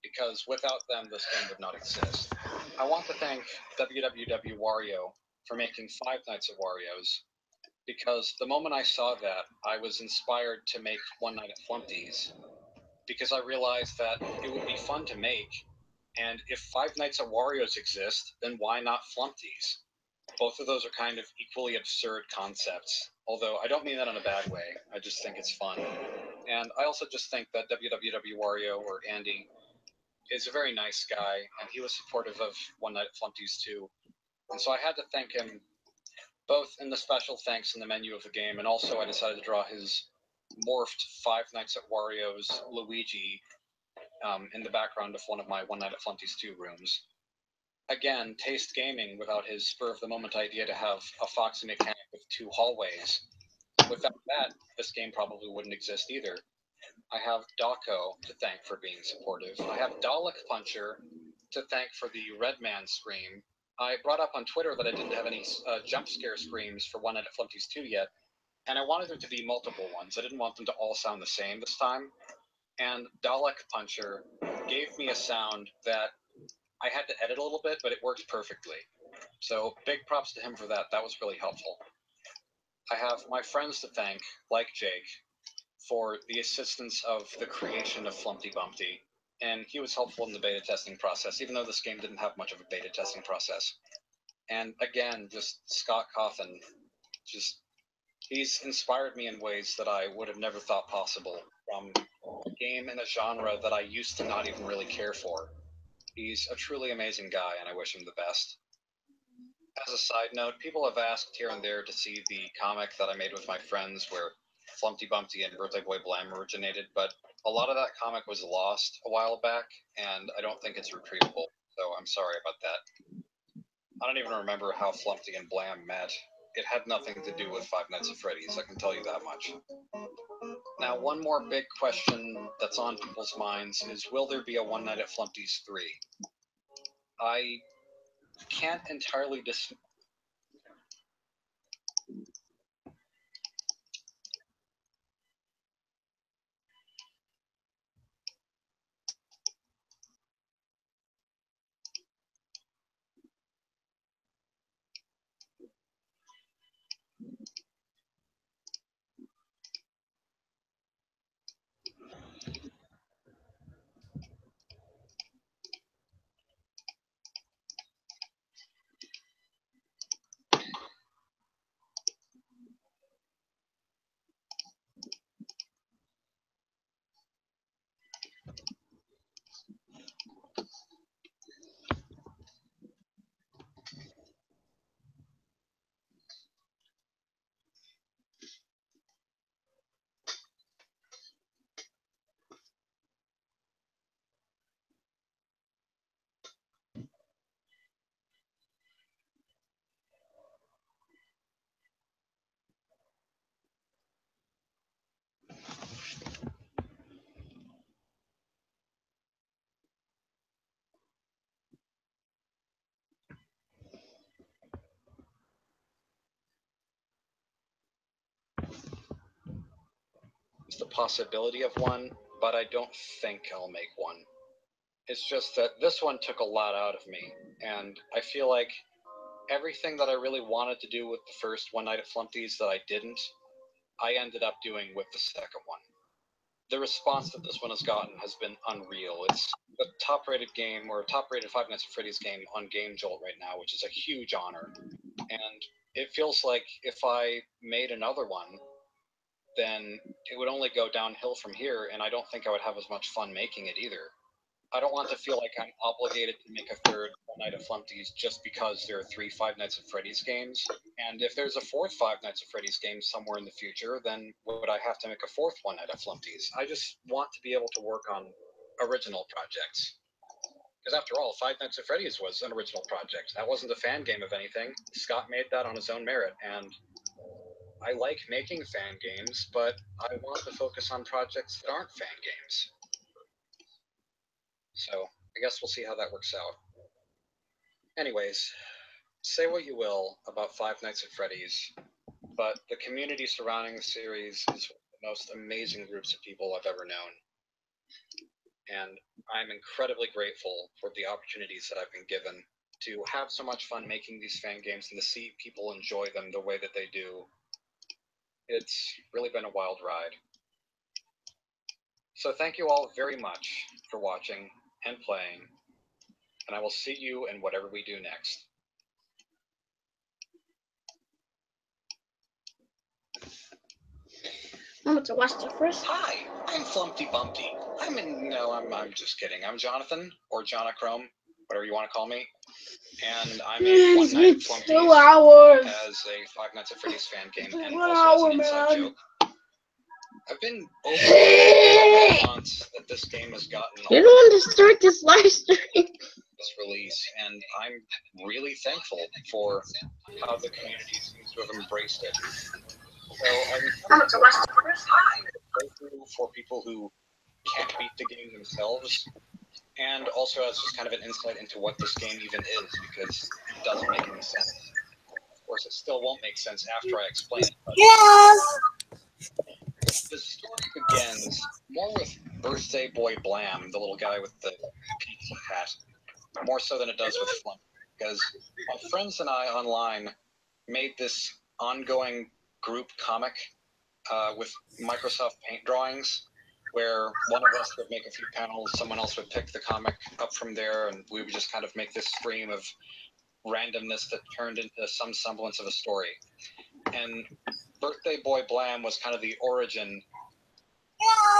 because without them, this game would not exist. I want to thank WWW Wario for making Five Nights at Wario's, because the moment I saw that, I was inspired to make One Night at Flumpty's, because I realized that it would be fun to make, and if Five Nights at Wario's exist, then why not Flumpty's? Both of those are kind of equally absurd concepts, although I don't mean that in a bad way. I just think it's fun. And I also just think that WWW Wario, or Andy, is a very nice guy, and he was supportive of One Night at Flumpty's too. And so I had to thank him both in the special thanks in the menu of the game, and also I decided to draw his morphed Five Nights at Wario's Luigi in the background of one of my One Night at Flumpty's 2 rooms. Again, taste gaming without his spur-of-the-moment idea to have a foxy mechanic with 2 hallways. Without that, this game probably wouldn't exist either. I have Dawko to thank for being supportive. I have Dalek Puncher to thank for the Red Man scream. I brought up on Twitter that I didn't have any jump scare screams for One Night at Flumpty's 2 yet, and I wanted there to be multiple ones. I didn't want them to all sound the same this time. And Dalek Puncher gave me a sound that I had to edit a little bit, but it worked perfectly. So big props to him for that. That was really helpful. I have my friends to thank, like Jake, for the assistance of the creation of Flumpty Bumpty. And he was helpful in the beta testing process, even though this game didn't have much of a beta testing process. And again, just Scott Cawthon, he's inspired me in ways that I would have never thought possible, from a game in a genre that I used to not even really care for. He's a truly amazing guy, and I wish him the best. As a side note, people have asked here and there to see the comic that I made with my friends where Flumpty Bumpty and Birthday Boy Blam originated, but a lot of that comic was lost a while back, and I don't think it's retrievable, so I'm sorry about that. I don't even remember how Flumpty and Blam met. It had nothing to do with Five Nights at Freddy's, I can tell you that much. Now, one more big question that's on people's minds is, will there be a One Night at Flumpty's 3? I can't entirely the possibility of one, but I don't think I'll make one. It's just that this one took a lot out of me, and I feel like everything that I really wanted to do with the first One Night at Flumpty's that I didn't, I ended up doing with the second one. The response that this one has gotten has been unreal. It's a top-rated game, or a top-rated Five Nights at Freddy's game on GameJolt right now, which is a huge honor. And it feels like if I made another one, then it would only go downhill from here, and I don't think I would have as much fun making it either. I don't want to feel like I'm obligated to make a third One Night at Flumpty's just because there are 3 Five Nights at Freddy's games. And if there's a 4th Five Nights at Freddy's game somewhere in the future, then would I have to make a 4th One Night at Flumpty's? I just want to be able to work on original projects. Because after all, Five Nights at Freddy's was an original project. That wasn't a fan game of anything. Scott made that on his own merit, and I like making fan games, but I want to focus on projects that aren't fan games. So, I guess we'll see how that works out. Anyways, say what you will about Five Nights at Freddy's, but the community surrounding the series is one of the most amazing groups of people I've ever known. And I'm incredibly grateful for the opportunities that I've been given to have so much fun making these fan games and to see people enjoy them the way that they do. It's really been a wild ride. So thank you all very much for watching and playing, and I will see you in whatever we do next. I'm going to watch the first. Hi, I'm Flumpty Bumpty. I'm just kidding. I'm Jonathan, or Jonachrome, whatever you want to call me. And I made One Night at Flumpty's 2 hours. as a Five Nights at Freddy's fan game, and 1 also as hour, an inside man. joke. I've been over months that this game has gotten You're the one to start this live stream. this release, and I'm really thankful for how the community seems to have embraced it. So I'm I'm going to watch the first. grateful for people who can't beat the game themselves, and also as just kind of an insight into what this game even is, because it doesn't make any sense. Of course, it still won't make sense after I explain it. But the story begins more with Birthday Boy Blam, the little guy with the pizza hat, more so than it does with Flump, because my friends and I online made this ongoing group comic with Microsoft Paint drawings, where one of us would make a few panels, someone else would pick the comic up from there, and we would just kind of make this stream of randomness that turned into some semblance of a story. And Birthday Boy Blam was kind of the origin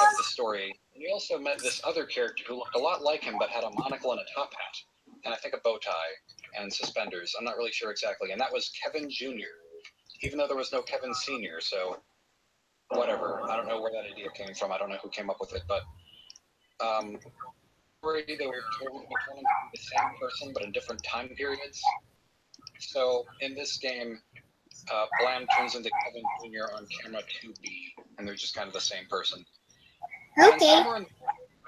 of the story. We also met this other character who looked a lot like him but had a monocle and a top hat. and I think a bow tie and suspenders. I'm not really sure exactly. And that was Kevin Jr., even though there was no Kevin Sr., so whatever. I don't know where that idea came from. I don't know who came up with it, but they were turning to be the same person, but in different time periods. So in this game, Blam turns into Kevin Jr. on camera 2B, and they're just kind of the same person. And Okay. somewhere in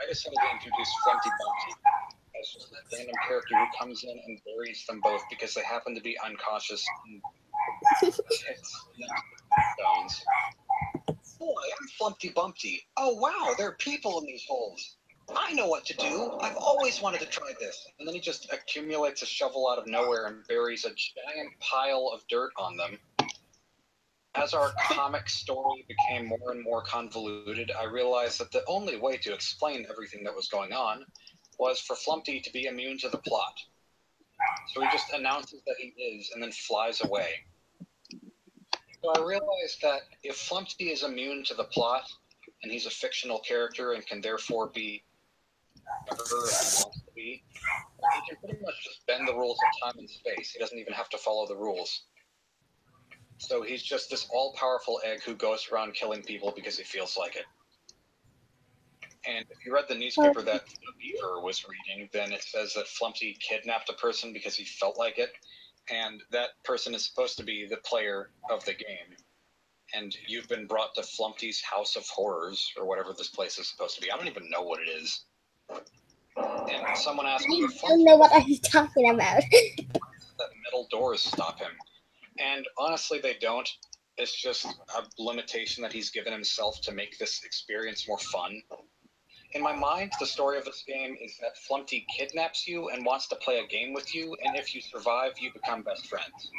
I decided to introduce Flumpty Bumpty as just a random character who comes in and buries them both because they happen to be unconscious and hits stones. Boy, I'm Flumpty Bumpty. Oh wow, there are people in these holes. I know what to do. I've always wanted to try this. And then he just accumulates a shovel out of nowhere and buries a giant pile of dirt on them. As our comic story became more and more convoluted, I realized that the only way to explain everything that was going on was for Flumpty to be immune to the plot. So he just announces that he is and then flies away. So I realized that if Flumpty is immune to the plot, and he's a fictional character and can therefore be whatever he wants to be, he can pretty much just bend the rules of time and space. He doesn't even have to follow the rules. So he's just this all-powerful egg who goes around killing people because he feels like it. And if you read the newspaper that the Beaver was reading, then it says that Flumpty kidnapped a person because he felt like it, and that person is supposed to be the player of the game. And you've been brought to Flumpty's House of Horrors, or whatever this place is supposed to be. I don't even know what it is. And someone asked me if I don't know what I'm talking about. that metal doors stop him. And honestly, they don't. It's just a limitation that he's given himself to make this experience more fun. In my mind, the story of this game is that Flumpty kidnaps you and wants to play a game with you, and if you survive, you become best friends.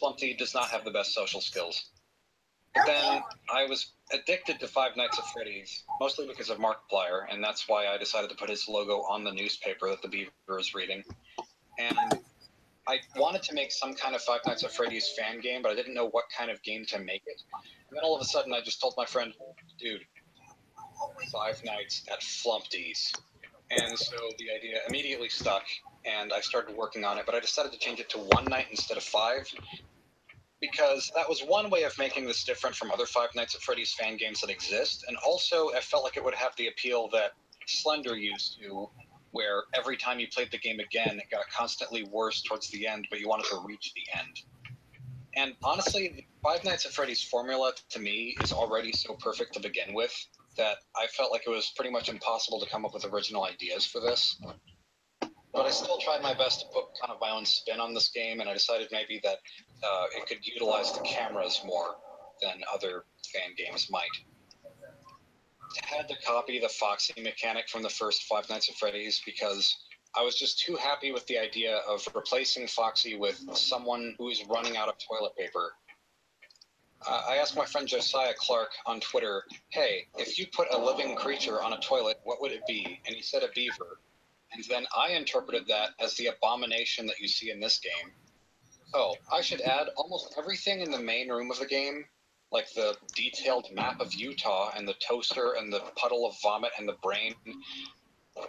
Flumpty does not have the best social skills. But then I was addicted to Five Nights at Freddy's, mostly because of Markiplier, and that's why I decided to put his logo on the newspaper that the Beaver is reading. And I wanted to make some kind of Five Nights at Freddy's fan game, but I didn't know what kind of game to make it. And then all of a sudden, I just told my friend, dude, Five Nights at Flumpty's. And so the idea immediately stuck, and I started working on it, but I decided to change it to one night instead of 5, because that was one way of making this different from other Five Nights at Freddy's fan games that exist, and also I felt like it would have the appeal that Slender used to, where every time you played the game again, it got constantly worse towards the end, but you wanted to reach the end. And honestly, the Five Nights at Freddy's formula, to me, is already so perfect to begin with, that I felt like it was pretty much impossible to come up with original ideas for this. But I still tried my best to put kind of my own spin on this game, and I decided maybe that it could utilize the cameras more than other fan games might. I had to copy the Foxy mechanic from the first Five Nights at Freddy's because I was just too happy with the idea of replacing Foxy with someone who is running out of toilet paper. I asked my friend Josiah Clark on Twitter, hey, if you put a living creature on a toilet, what would it be? And he said a beaver. And then I interpreted that as the abomination that you see in this game. Oh, I should add, almost everything in the main room of the game, like the detailed map of Utah and the toaster and the puddle of vomit and the brain,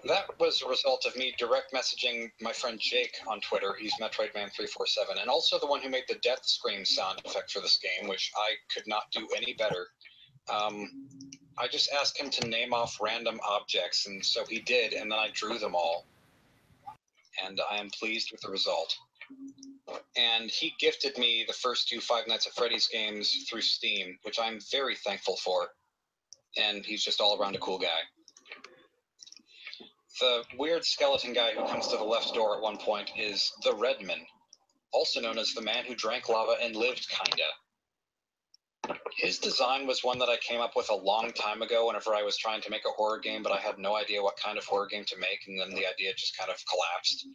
that was a result of me direct messaging my friend Jake on Twitter. He's MetroidMan347, and also the one who made the death scream sound effect for this game, which I could not do any better. I just asked him to name off random objects, and so he did, and then I drew them all. And I am pleased with the result. And he gifted me the first 2 Five Nights at Freddy's games through Steam, which I'm very thankful for. And he's just all around a cool guy. The weird skeleton guy who comes to the left door at one point is the Redman, also known as the man who drank lava and lived, kinda. His design was one that I came up with a long time ago whenever I was trying to make a horror game, but I had no idea what kind of horror game to make, and then the idea just kind of collapsed.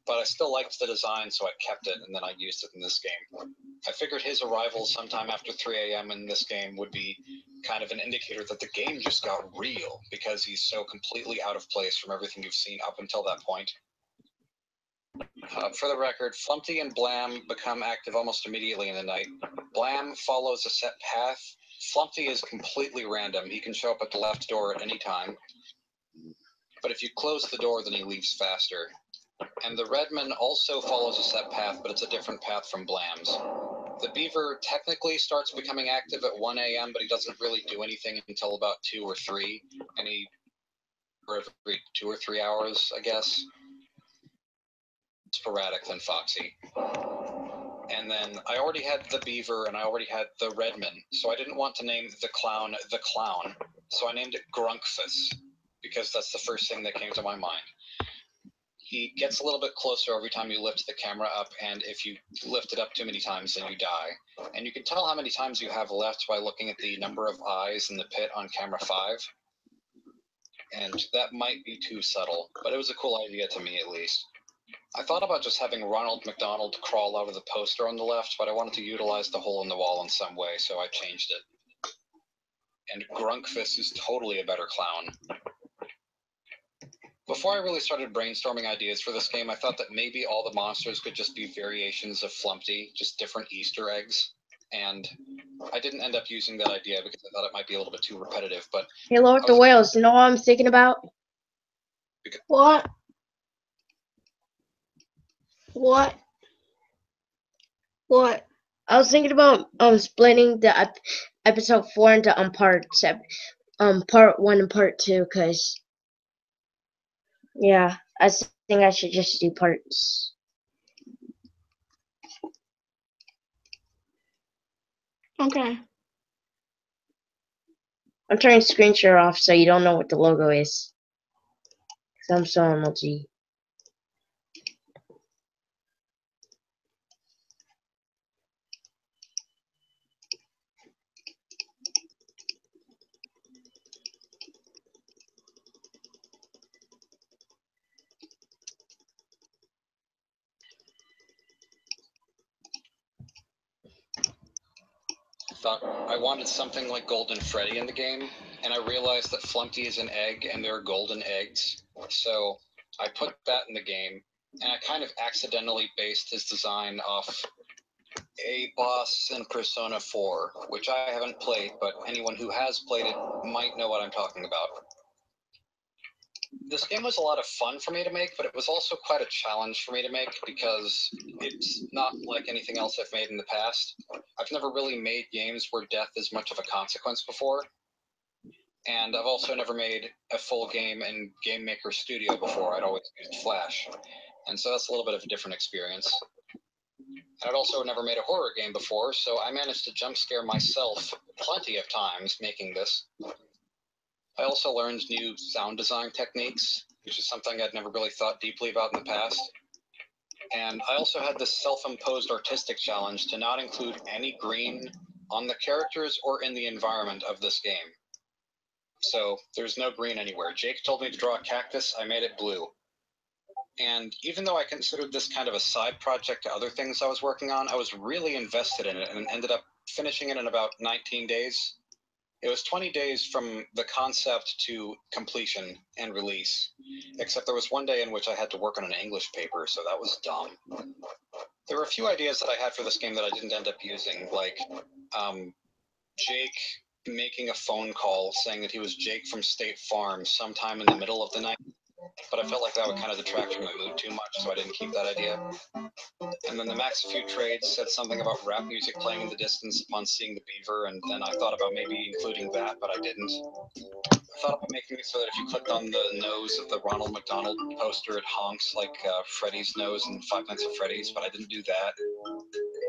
But I still liked the design, so I kept it, and then I used it in this game. I figured his arrival sometime after 3 a.m. in this game would be kind of an indicator that the game just got real, because he's so completely out of place from everything you've seen up until that point. For the record, Flumpty and Blam become active almost immediately in the night. Blam follows a set path. Flumpty is completely random. He can show up at the left door at any time. But if you close the door, then he leaves faster. And the Redman also follows a set path, but it's a different path from Blam's. The Beaver technically starts becoming active at 1 a.m., but he doesn't really do anything until about 2 or 3, and every 2 or 3 hours, I guess. Sporadic than Foxy. And then I already had the Beaver and I already had the Redman, so I didn't want to name the Clown, so I named it Grunkfus, because that's the first thing that came to my mind. He gets a little bit closer every time you lift the camera up, and if you lift it up too many times, then you die. And you can tell how many times you have left by looking at the number of eyes in the pit on camera 5. And that might be too subtle, but it was a cool idea to me at least. I thought about just having Ronald McDonald crawl out of the poster on the left, but I wanted to utilize the hole in the wall in some way, so I changed it. And Grunkfist is totally a better clown. Before I really started brainstorming ideas for this game, I thought that maybe all the monsters could just be variations of Flumpty, just different Easter eggs. And I didn't end up using that idea because I thought it might be a little bit too repetitive, but... Hey, Lord the Whales, you know what I'm thinking about? What? What? What? I was thinking about splitting the episode 4 into parts, part 1 and part 2, because yeah, I think I should just do parts. Okay. I'm turning screen share off so you don't know what the logo is. Cause I'm so MLG. Thought I wanted something like Golden Freddy in the game, and I realized that Flumpty is an egg and there are golden eggs. So I put that in the game, and I kind of accidentally based his design off a boss in Persona 4, which I haven't played, but anyone who has played it might know what I'm talking about. This game was a lot of fun for me to make, but it was also quite a challenge for me to make because it's not like anything else I've made in the past. I've never really made games where death is much of a consequence before, and I've also never made a full game in Game Maker Studio before. I'd always used Flash, and so that's a little bit of a different experience. I'd also never made a horror game before, so I managed to jump scare myself plenty of times making this. I also learned new sound design techniques, which is something I'd never really thought deeply about in the past. And I also had this self-imposed artistic challenge to not include any green on the characters or in the environment of this game. So there's no green anywhere. Jake told me to draw a cactus, I made it blue. And even though I considered this kind of a side project to other things I was working on, I was really invested in it and ended up finishing it in about 19 days. It was 20 days from the concept to completion and release, except there was one day in which I had to work on an English paper, so that was dumb. There were a few ideas that I had for this game that I didn't end up using, like Jake making a phone call saying that he was Jake from State Farm sometime in the middle of the night, but I felt like that would kind of detract from the mood too much, so I didn't keep that idea. And then the Max Few Trades said something about rap music playing in the distance upon seeing the beaver, and then I thought about maybe including that, but I didn't. I thought about making it so that if you clicked on the nose of the Ronald McDonald poster, it honks like Freddy's nose in Five Nights at Freddy's, but I didn't do that.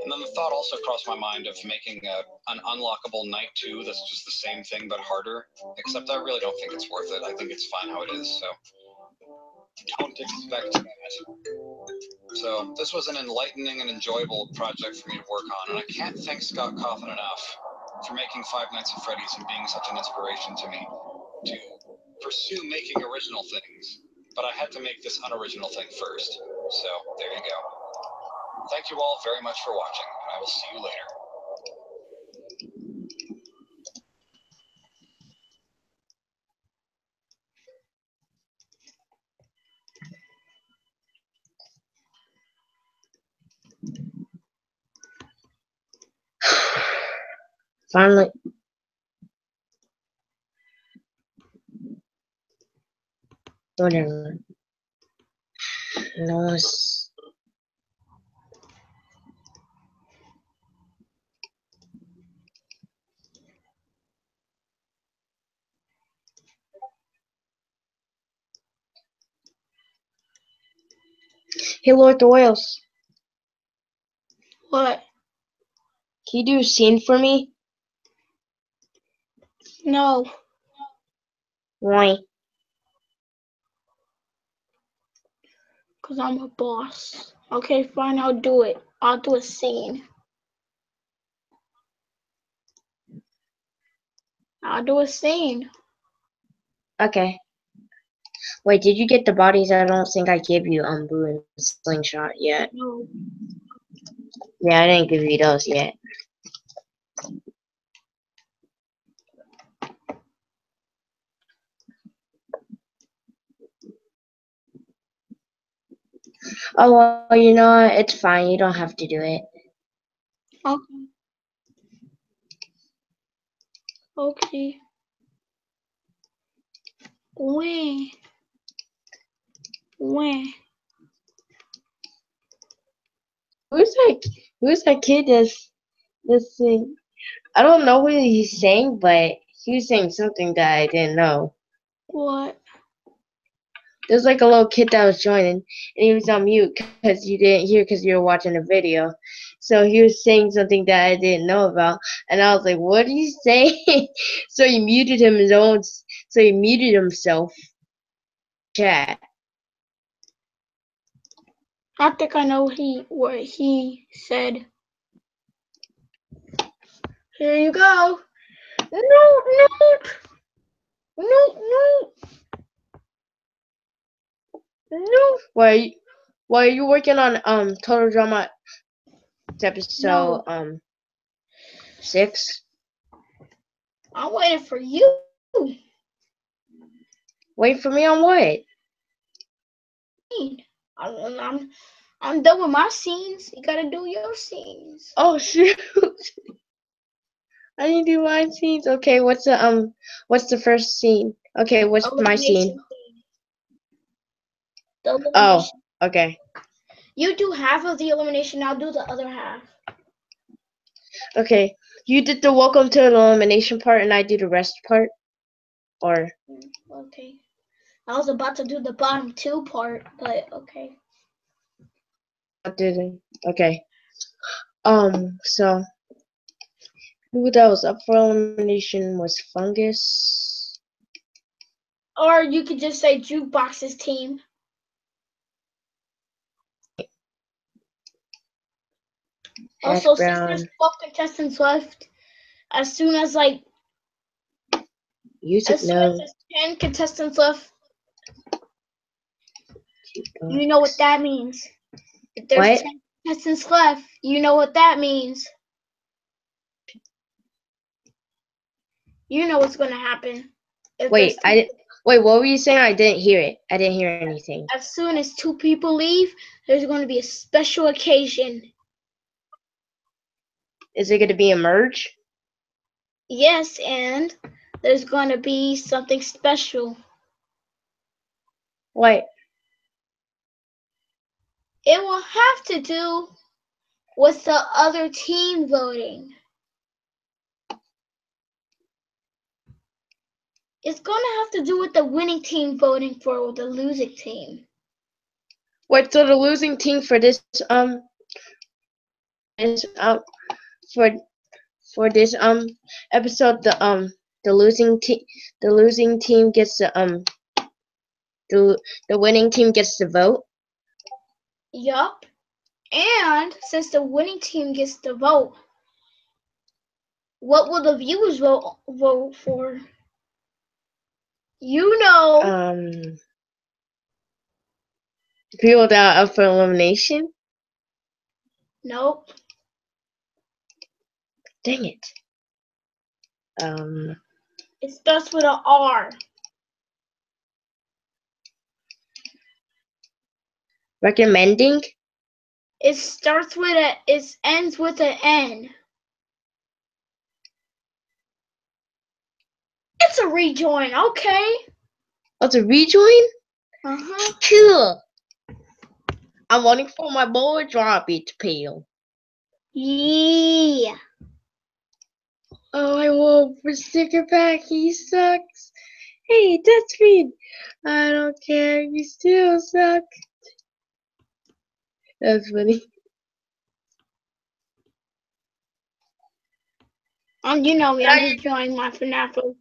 And then the thought also crossed my mind of making an unlockable Night 2 that's just the same thing but harder, except I really don't think it's worth it. I think it's fine how it is, so don't expect that. So this was an enlightening and enjoyable project for me to work on, and I can't thank Scott Cawthon enough for making Five Nights at Freddy's and being such an inspiration to me to pursue making original things. But I had to make this unoriginal thing first. So there you go. Thank you all very much for watching, and I will see you later. Finally. Whatever. No, it's... Hey, Lord Doyles, What? can you do a scene for me? No. Why? Because I'm a boss. Okay, fine, I'll do it. I'll do a scene. I'll do a scene. Okay. Wait, did you get the bodies? I don't think I gave you Boo and Slingshot yet. No. Yeah, I didn't give you those yet. Oh, well, you know what? It's fine. You don't have to do it. Okay. Okay. When? Who's that kid that's saying? I don't know what he's saying, but he was saying something that I didn't know. What? There's like a little kid that was joining, and he was on mute because you didn't hear because you were watching a video. So he was saying something that I didn't know about, and I was like, "What did he say?" So he muted So he muted himself. Chat. I think I know what he said. Here you go. No. Why are you working on Total Drama episode No. 6? I'm waiting for you. Wait for me on what? I'm done with my scenes. You gotta do your scenes. Oh shoot! I didn't do my scenes. Okay, what's the first scene? Okay, what's my scene? The elimination. Oh, okay. You do half of the elimination. I'll do the other half. Okay, you did the welcome to the elimination part, and I do the rest part. Or okay, I was about to do the bottom 2 part, but okay. I didn't. Okay. So who that was up for elimination was Fungus. Or you could just say Jukebox's team. Also, since there's 12 contestants left, as soon as there's 10 contestants left, you know what that means. If there's 10 contestants left, you know what that means. You know what's gonna happen. Wait, what were you saying? I didn't hear it. I didn't hear anything. As soon as 2 people leave, there's going to be a special occasion. Is it going to be a merge? Yes, and there's going to be something special. What? It will have to do with the other team voting. It's going to have to do with the winning team voting for the losing team. Wait, so the losing team for this for this episode, the losing team gets the winning team gets to vote? Yup. And since the winning team gets to vote, what will the viewers vote for? You know. People that are up for elimination? Nope. Dang it. It starts with an R. Recommending? It ends with an N. It's a rejoin, okay? Oh, it's a rejoin? Uh-huh. Cool. I'm waiting for my boy Droppy to peel. Yeah. Oh, I want for sticker pack. He sucks. Hey, that's me. I don't care. You still suck. That's funny. You know me, I'm just joining my FNAF OC.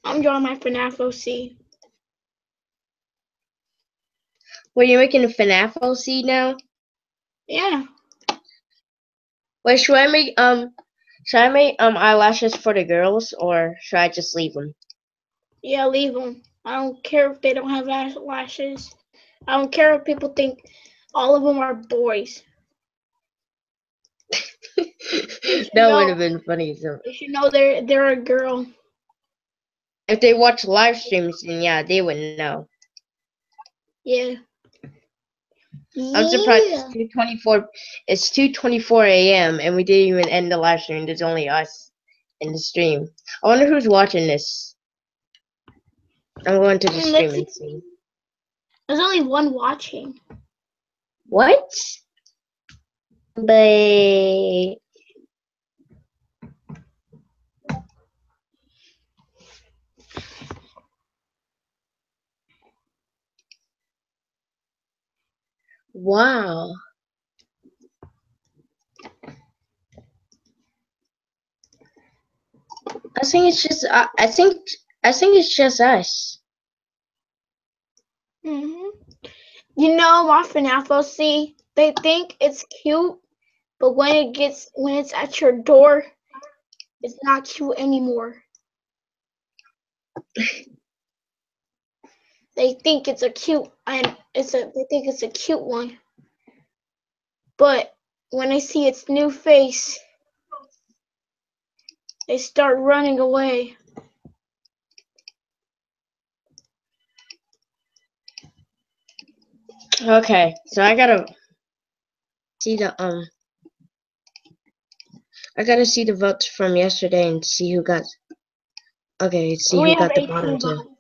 I'm joining my FNAF OC. Were you making a FNAF OC now? Yeah. Wait, should I make eyelashes for the girls, or should I just leave them? Yeah, leave them. I don't care if they don't have lashes. I don't care if people think all of them are boys. That would have been funny. So They should know they're a girl. if they watch live streams, then yeah, they would know. Yeah. I'm surprised it's 2:24. It's 2:24 a.m. and we didn't even end the live stream. There's only us in the stream. I wonder who's watching this. I'm going to the stream and see. There's only one watching. What? But wow. I think it's just. I think it's just us. You know, my FNAF OC, they think it's cute, but when it's at your door, it's not cute anymore. They think it's a cute they think it's a cute one. But when they see its new face, they start running away. Okay, so I gotta see the I gotta see the votes from yesterday and see who got. Okay, see who got the bottom two.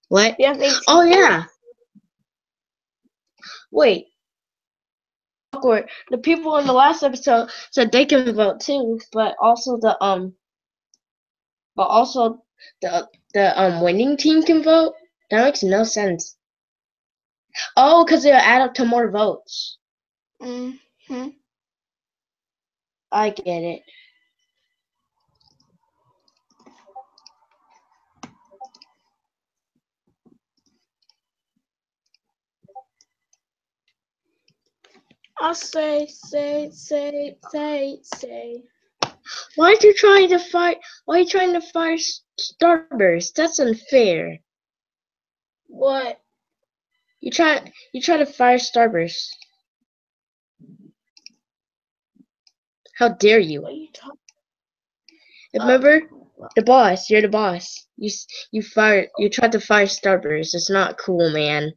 What? We have 18 Oh yeah. Wait. Awkward. The people in the last episode said they can vote too, but also the winning team can vote. That makes no sense. Oh, because it'll add up to more votes. I get it. I'll say. Why are you trying to fight? Why are you trying to fire Starburst? That's unfair. What? You try to fire Starburst. How dare you? What are you talking? Remember, the boss. You're the boss. You tried to fire Starburst. It's not cool, man.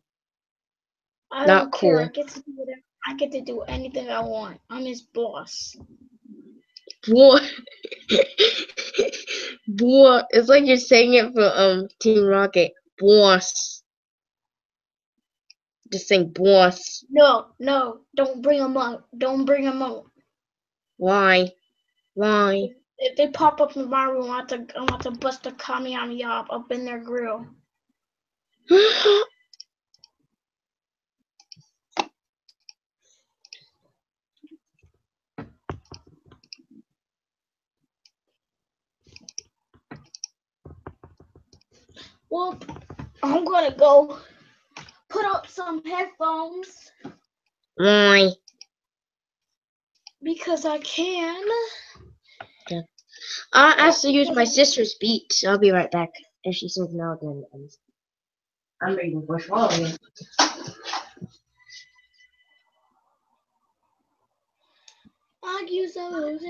I Not don't cool. care. I get to do whatever. I get to do anything I want. I'm his boss. Boy, boy, it's like you're saying it for Team Rocket. Boss. Just saying boss. No, don't bring him up. Don't bring him up. Why? If they pop up in my room, I'm about to bust a Kamehameha up in their grill. Well, I'm gonna go put up some headphones. Why? Because I can. Yeah. I asked to use my sister's Beats. I'll be right back. If she says no, then I'm ready to push all of you. I'll use those.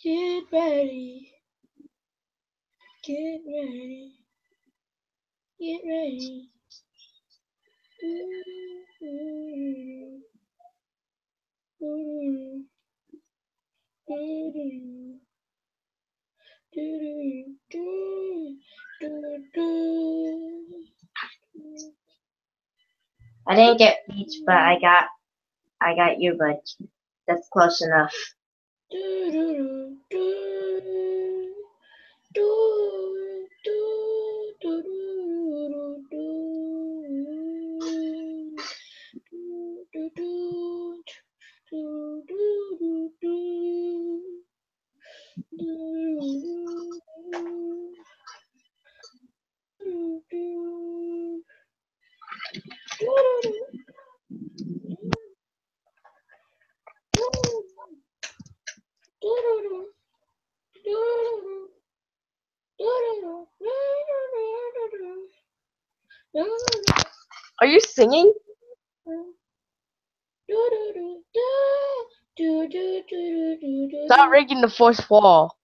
Get ready. Get ready. Get ready. didn't get Beats, but I got earbuds. That's close enough. Are you singing? Stop breaking the fourth wall.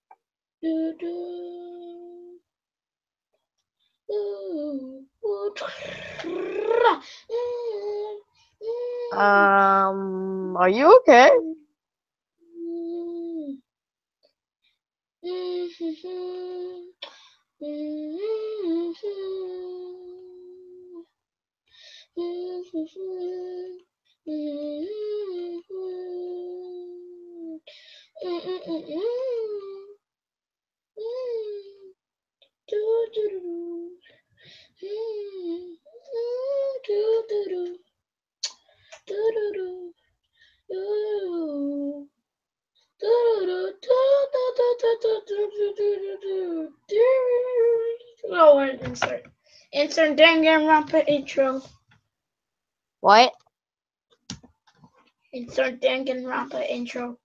Are you okay? Oh, insert Danganronpa intro. What? Insert Danganronpa intro.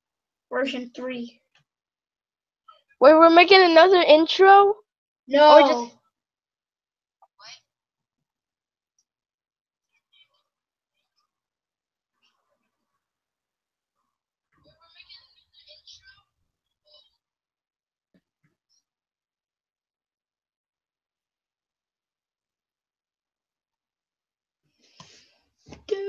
Version 3. Wait, we're making another intro? No. Or just... Do.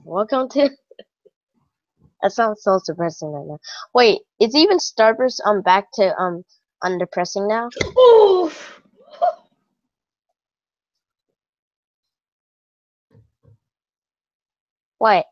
Welcome to... That sounds so depressing right now. Wait, is even Starburst back to undepressing now? Oof. What?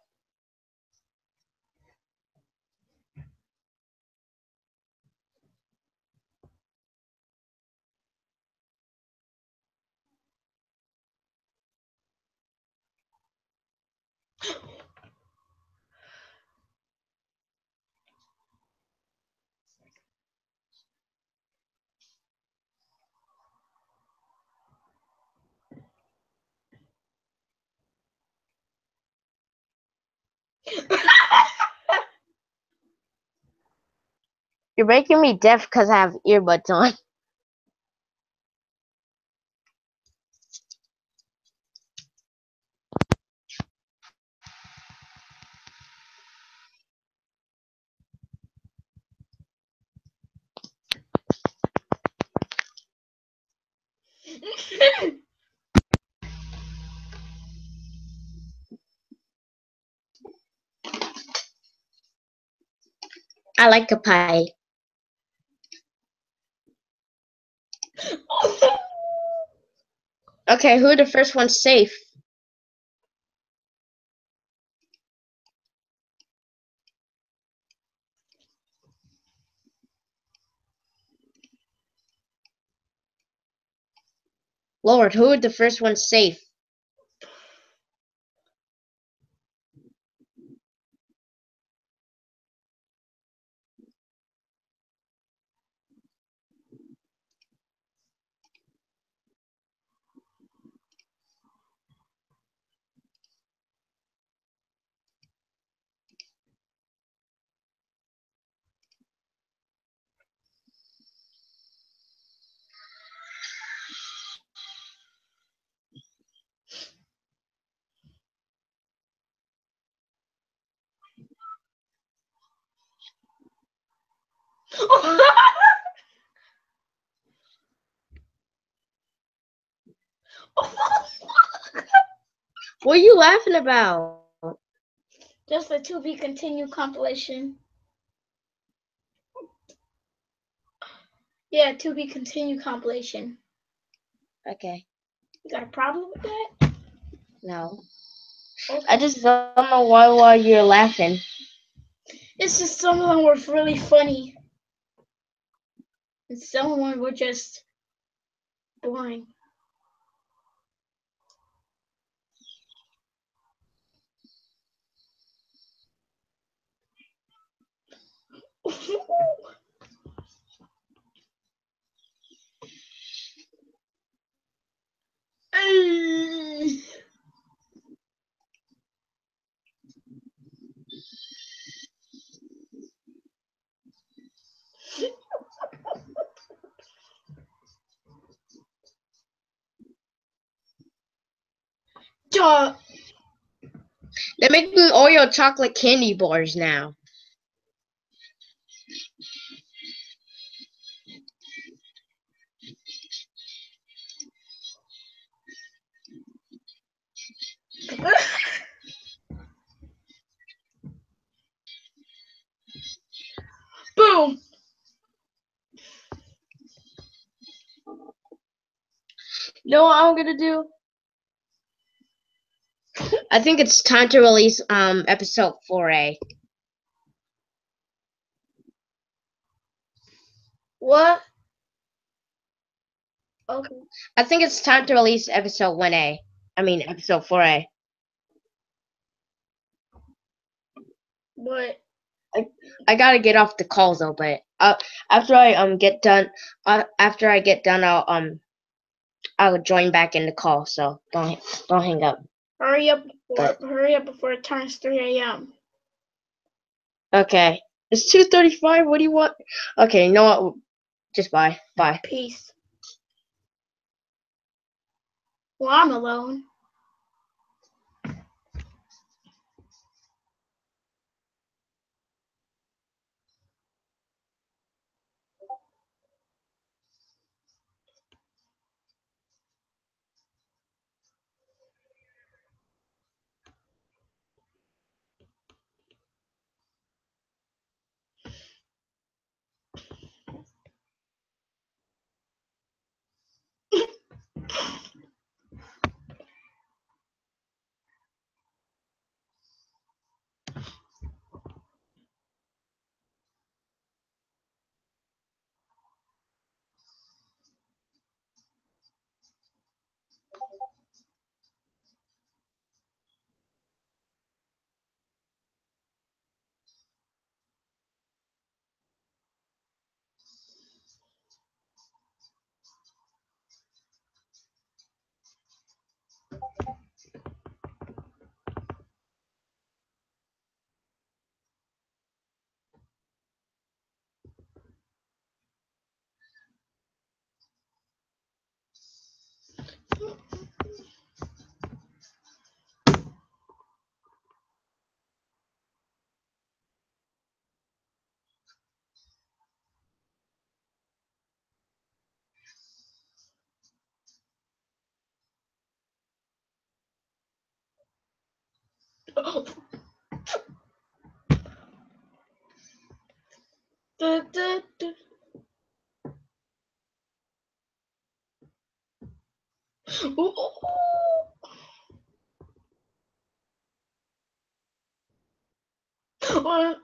You're making me deaf because I have earbuds on. I like a pie. Okay, who are the first ones safe? Lord, who are the first ones safe? What are you laughing about? Just the to be continued compilation. Yeah, to be continued compilation. Okay. You got a problem with that? No. Okay. I just don't know why you're laughing. It's just some of them were really funny. And some of them were just boring. Duh. They're making Oreo chocolate candy bars now. Boom. You know what I'm gonna do? I think it's time to release episode 4A. What? Okay. I think it's time to release episode 1A. I mean episode 4A. But I gotta get off the calls though, but after I get done, I'll join back in the call. So don't hang up. hurry up But before it turns 3 a.m. okay, it's 2:35. What do you want? Okay, you know what? Just bye. Peace. Well, I'm alone. Du, du, du. Ooh. What?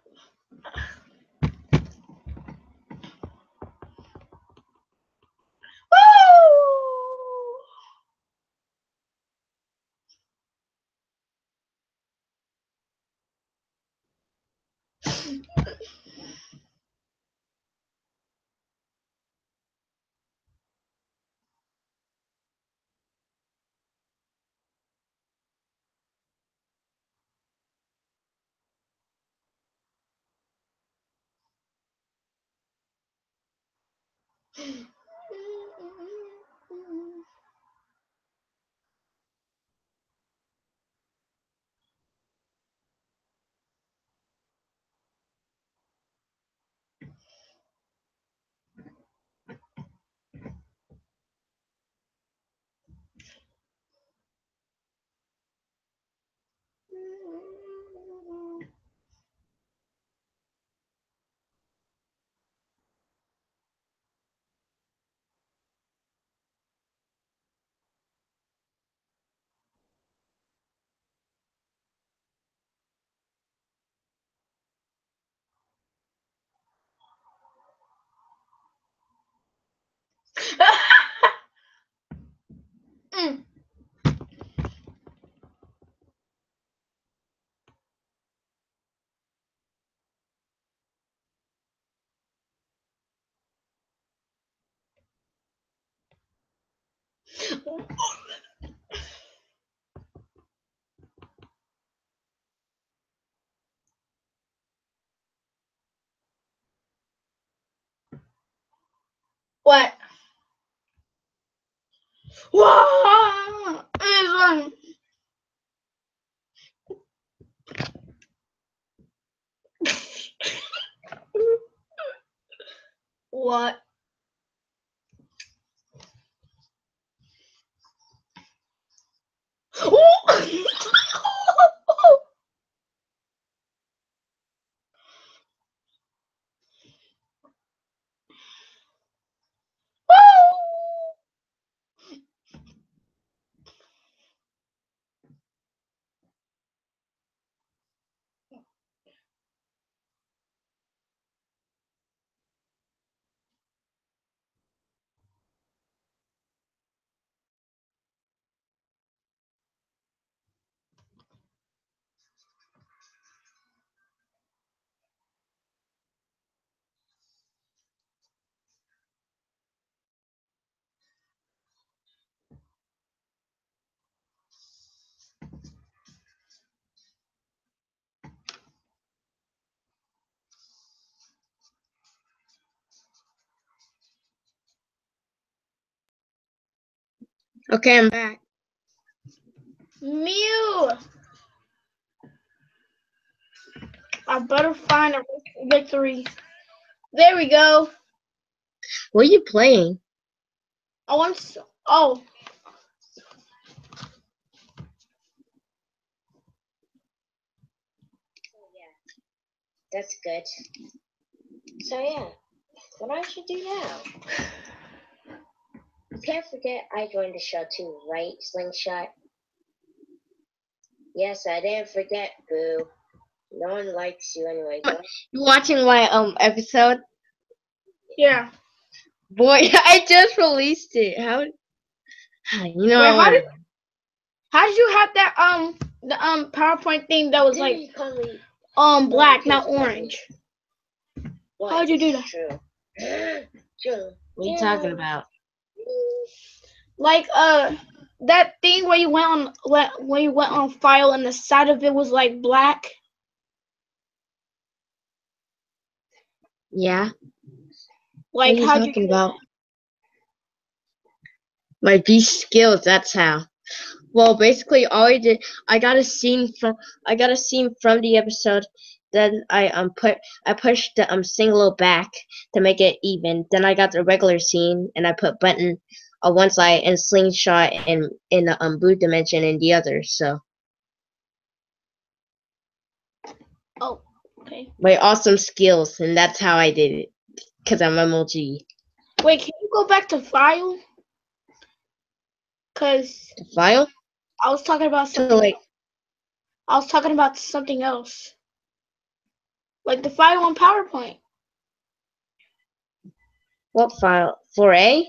Mm. What? Wow! What? Okay, I'm back. Mew! I better find a victory. There we go. What are you playing? I want to. Oh. That's good. So yeah, what I should do now? You can't forget I joined the show too, right, Slingshot? Yes, I didn't forget, boo. No one likes you anyway. You watching my episode? Yeah. Boy, I just released it. How you know Wait, I want how did you have that the PowerPoint thing that was like black, not orange? How'd you do that? True. What are you talking about? Like that thing where you went on file and the side of it was like black. Yeah. Like What are you how'd you talking do about? My beast skills, that's how. Well, basically, all I did, I got a scene from the episode. Then I pushed the single back to make it even. Then I got the regular scene, and I put button on one side and slingshot in the blue dimension in the other. So Oh, okay. my awesome skills, and that's how I did it. Cause I'm MLG. Wait, can you go back to file? Cause The file? I was talking about So something. like, I was talking about something else. Like the file on PowerPoint. what file? 4A?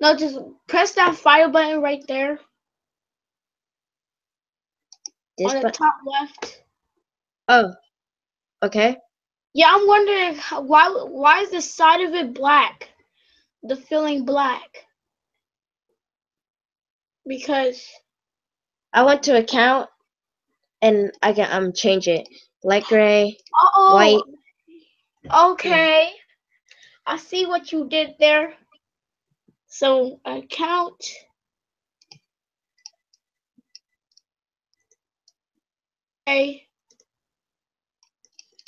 No, just press that file button right there This on the button? top left. Oh, okay. Yeah, I'm wondering why is the side of it black? The filling black. Because I went to account and I can change it. Light gray, white. Okay. I see what you did there. So account. Gray.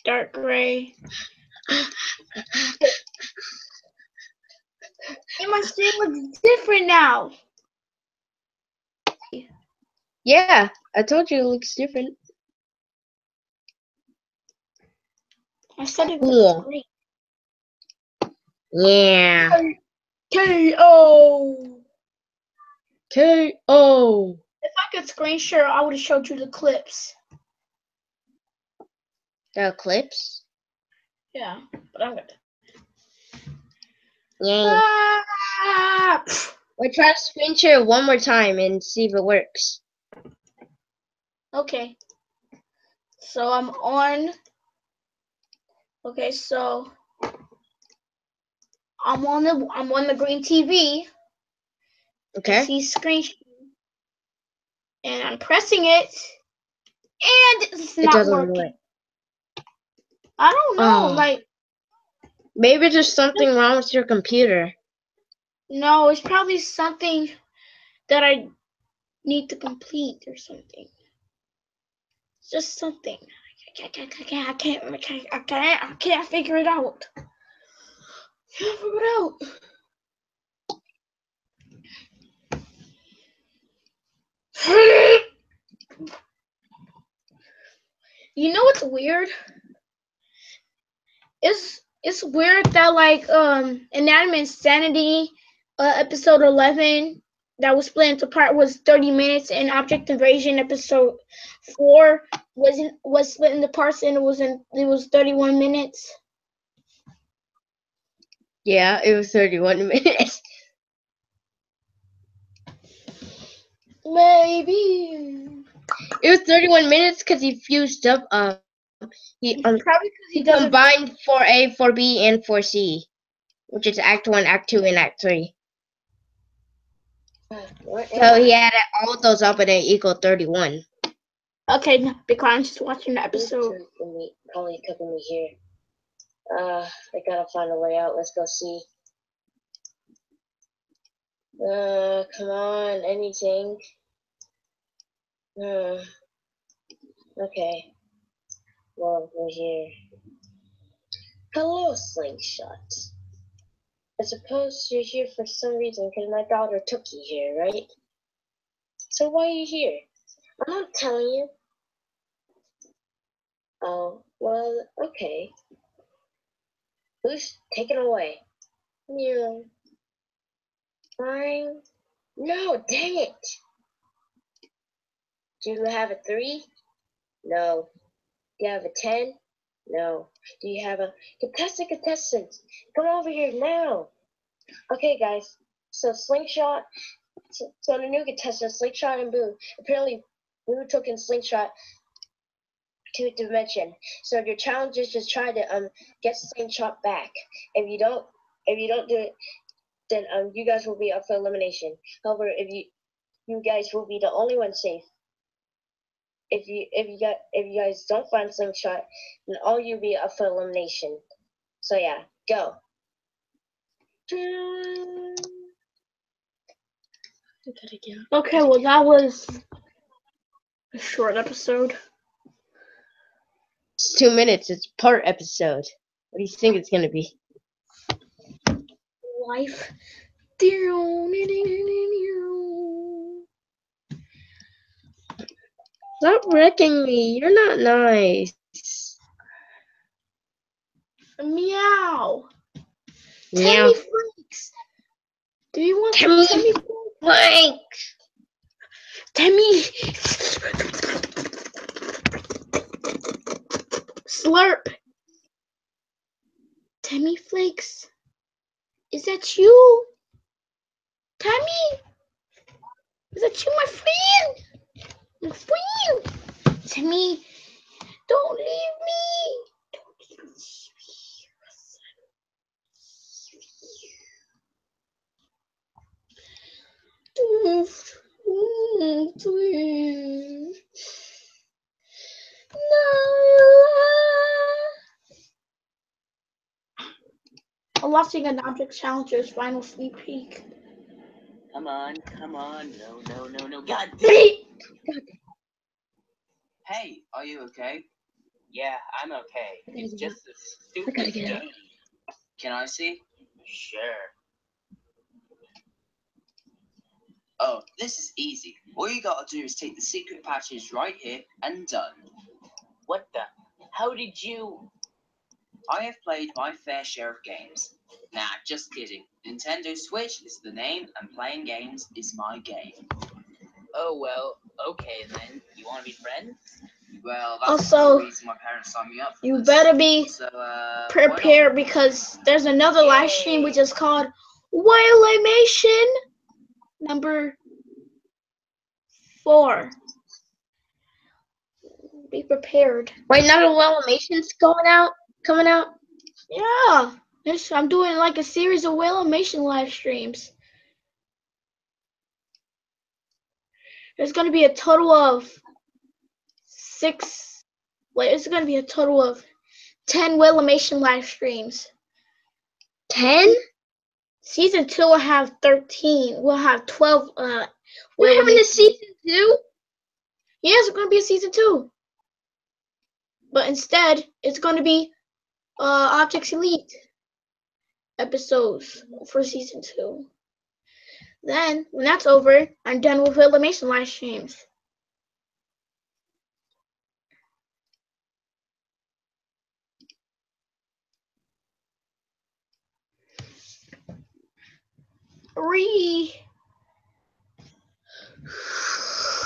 Dark gray. And my screen looks different now. Yeah, I told you it looks different. I said it Cool. looks great. Yeah. KO. KO. If I could screen share, I would have showed you the clips. The clips? Yeah, but I'm gonna. Yay. Ah! We'll try to screen share one more time and see if it works. Okay. So I'm on. Okay, so I'm on the green TV. I Okay. see screen share, and I'm pressing it, and it's It not doesn't working. work. I don't know. Oh. Like, Maybe there's something wrong with your computer. no, it's probably something that I need to complete or something. It's just something. I can't figure it out. Can't figure it out. You know what's weird? It's weird that like Anatomy of Insanity episode 11 that was split into part was 30 minutes, and Object Invasion episode 4 was split into parts and it was 31 minutes. Yeah, it was 31 minutes. Maybe. It was 31 minutes because he fused up. He Probably because he doesn't. combined 4A, 4B, and 4C, which is Act 1, Act 2, and Act 3. So he added all of those up and it equaled 31. Okay, no, be quiet. I'm just watching the episode. Probably cooking me here. I gotta find a way out. Let's go see. Come on, anything. Okay. Well, we're here. Hello, Slingshot. I suppose you're here for some reason because my daughter took you here, right? So why are you here? I'm not telling you. Oh, well, okay. Who's taken away? You. Fine. No, dang it. Do you have a 3? No. Do you have a 10? No. Do you have a contestant? Come over here now. Okay, guys. So Slingshot. So the new contestants, Slingshot and Boo. Apparently, Boo took in Slingshot to Dimension. So your challenge is just try to get Slingshot back. If you don't do it, then you guys will be up for elimination. However, if you guys will be the only one safe. If you guys don't find Slingshot, then all you'll be up for elimination. So yeah, go. Okay, well that was a short episode. It's 2 minutes. It's part episode. What do you think it's gonna be? Life. Stop wrecking me. You're not nice. Meow. Meow. Tammy Flakes. Do you want Tammy some Tammy Flakes? Tammy. Slurp. Tammy Flakes. Is that you? Tammy? Is that you, my friend? My friend. Tammy, don't leave me. Please. No. I'm watching an Object Challenger's final sneak peek. Come on. No. God damn it! Hey, are you okay? Yeah, I'm okay. It's just a stupid game. Can I see? Sure. Oh, this is easy. All you gotta do is take the secret patches right here and done. What the? How did you? I have played my fair share of games. Nah, just kidding. Nintendo Switch is the name and playing games is my game. Oh, well, okay then. You wanna be friends? Well, that's Also, the reason my parents signed me up for you this. better be So, why prepared because there's another live stream which is called Whalimation number 4. Be prepared. Wait, not a Wellamation's coming out? Yeah. I'm doing like a series of Whalimation live streams. There's gonna be a total of 10 Whalimation live streams. 10? Season 2 will have 13. We'll have 12 We're having a season 2? Yes, it's gonna be a season 2. But instead, it's gonna be Objects Elite episodes for season 2. Then, when that's over, I'm done with Whalimation live streams.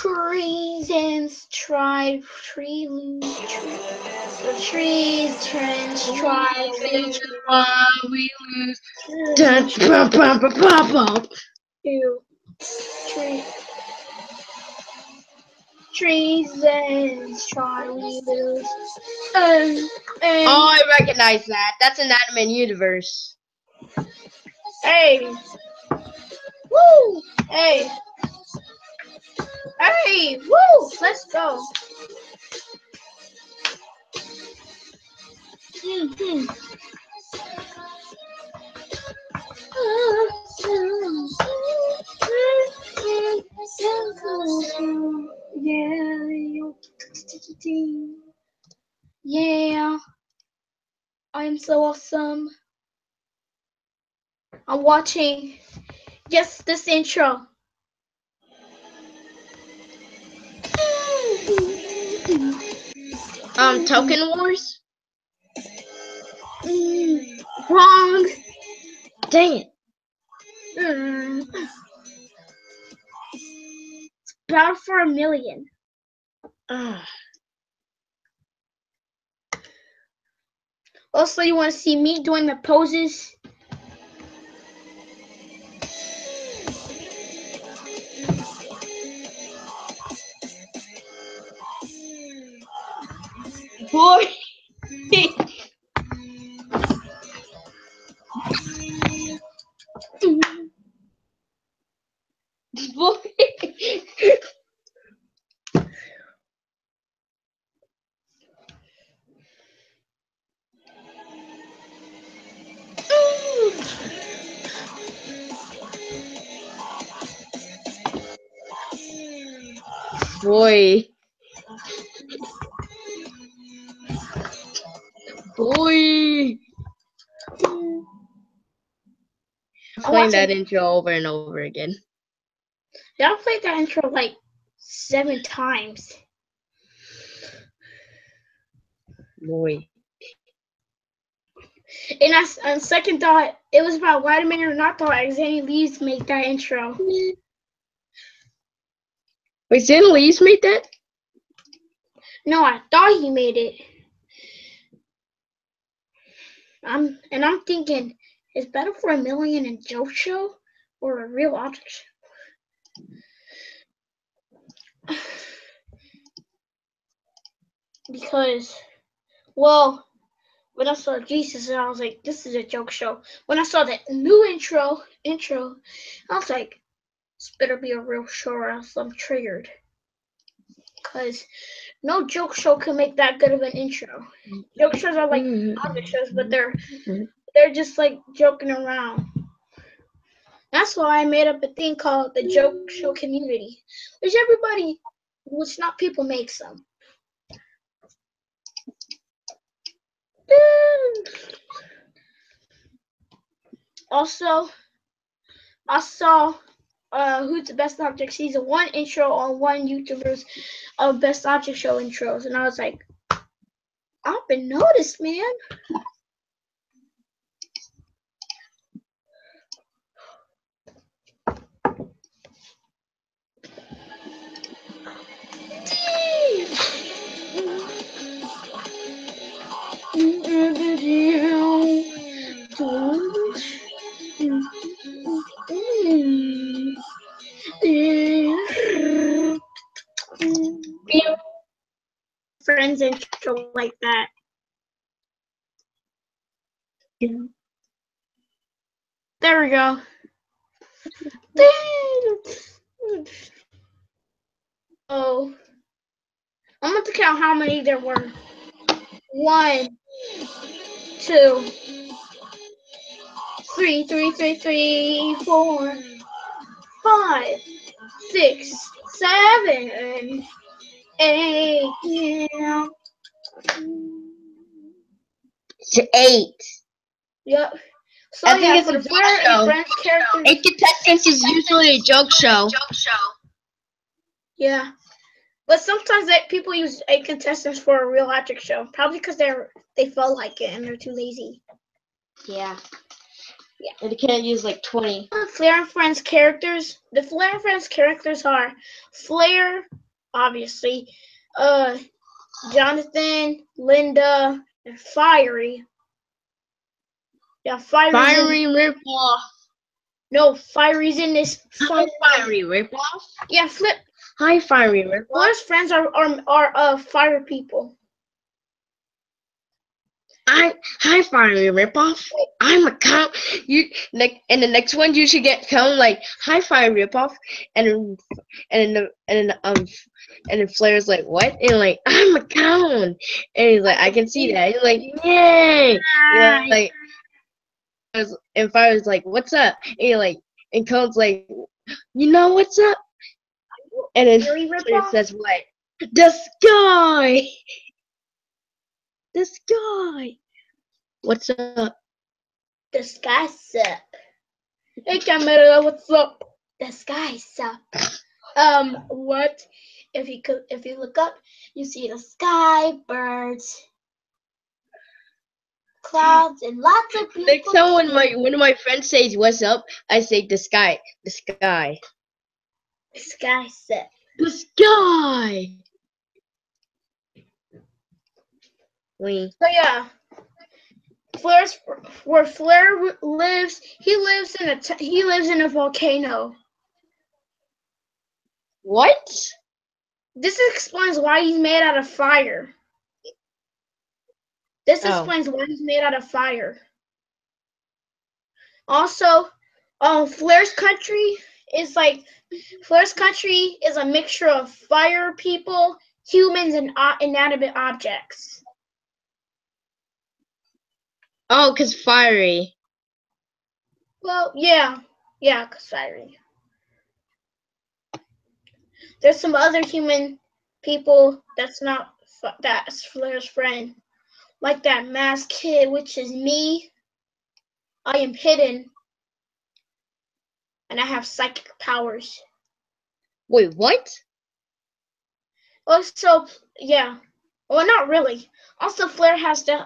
Reasons try tree lose the trees trends try Why we lose. Dun, bum, bum, bum, bum, bum. to treasons try we lose and Oh, I recognize that. That's an Anime Universe. hey woo hey woo let's go. Yeah, I'm so awesome. I'm watching just this intro. Token Wars? Wrong. Dang it. It's Battle for a Million. Also, you want to see me doing the poses? Boy. Boy. Boy. Boy. Playing that intro over and over again. Yeah, I played that intro like 7 times. Boy. And on second thought, it was about Vladimir, and I thought Xanny Leaves made that intro. Wait, Xanny Leaves made that? No, I thought he made it. I'm thinking, is Battle for a Million a joke show or a real object show? Because, well, when I saw Jesus, I was like, this is a joke show. When I saw the new intro, I was like, this better be a real show or else I'm triggered. Because no joke show can make that good of an intro. Joke shows are like object shows, but they're just like joking around. That's why I made up a thing called the joke show community, which not people make some. Also, I saw Who's the Best Object Season 1 intro on one YouTuber's Best Object Show intros, and I was like, I've been noticed, man. Friends intro like that. There we go. Oh, I'm going to count how many there were. 1, 2, 3, 4, 5, 6, 7, 8. Yeah. It's 8. Yep. So I think yeah, it's for a the joke Flair show. and Friends characters. 8 contestants is usually a joke show. Yeah. But sometimes people use 8 contestants for a real object show. Probably because they felt like it and they're too lazy. Yeah. And you can't use like 20. Flair and Friends characters. The Flair and Friends characters are Flair, obviously, Jonathan, Linda, and Fiery. Yeah, Fiery ripoff. No, Fiery's in this. Fiery ripoff. Yeah, Hi, Fiery ripoff. Flair's friends are fire people. Hi, Fiery ripoff. I'm a count. In the next one you should get count like hi, Fiery ripoff, and then Flair's like what? And like I'm a count, and he's like I can see that. He's like yay. Yeah, like and Fire's like what's up? And Cone's like you know what's up? And then Flair says what? The sky. The sky. What's up? The sky's up. Hey camera, what's up? The sky's up. What? If you look up, you see the sky, birds, clouds, and lots of people. Next time when one of my friends says what's up, I say the sky. The sky. The sky's up. The sky. So yeah. Where Flair lives, he lives in a volcano. What? This explains why he's made out of fire. This explains why he's made out of fire. Also, Flair's country is a mixture of fire people, humans, and inanimate objects. Oh, 'cause fiery. Well, yeah, 'cause fiery. There's some other human people that's Flair's friend, like that masked kid, which is me. I am hidden, and I have psychic powers. Wait, what? Also, yeah. Well, not really. Also, Flair has the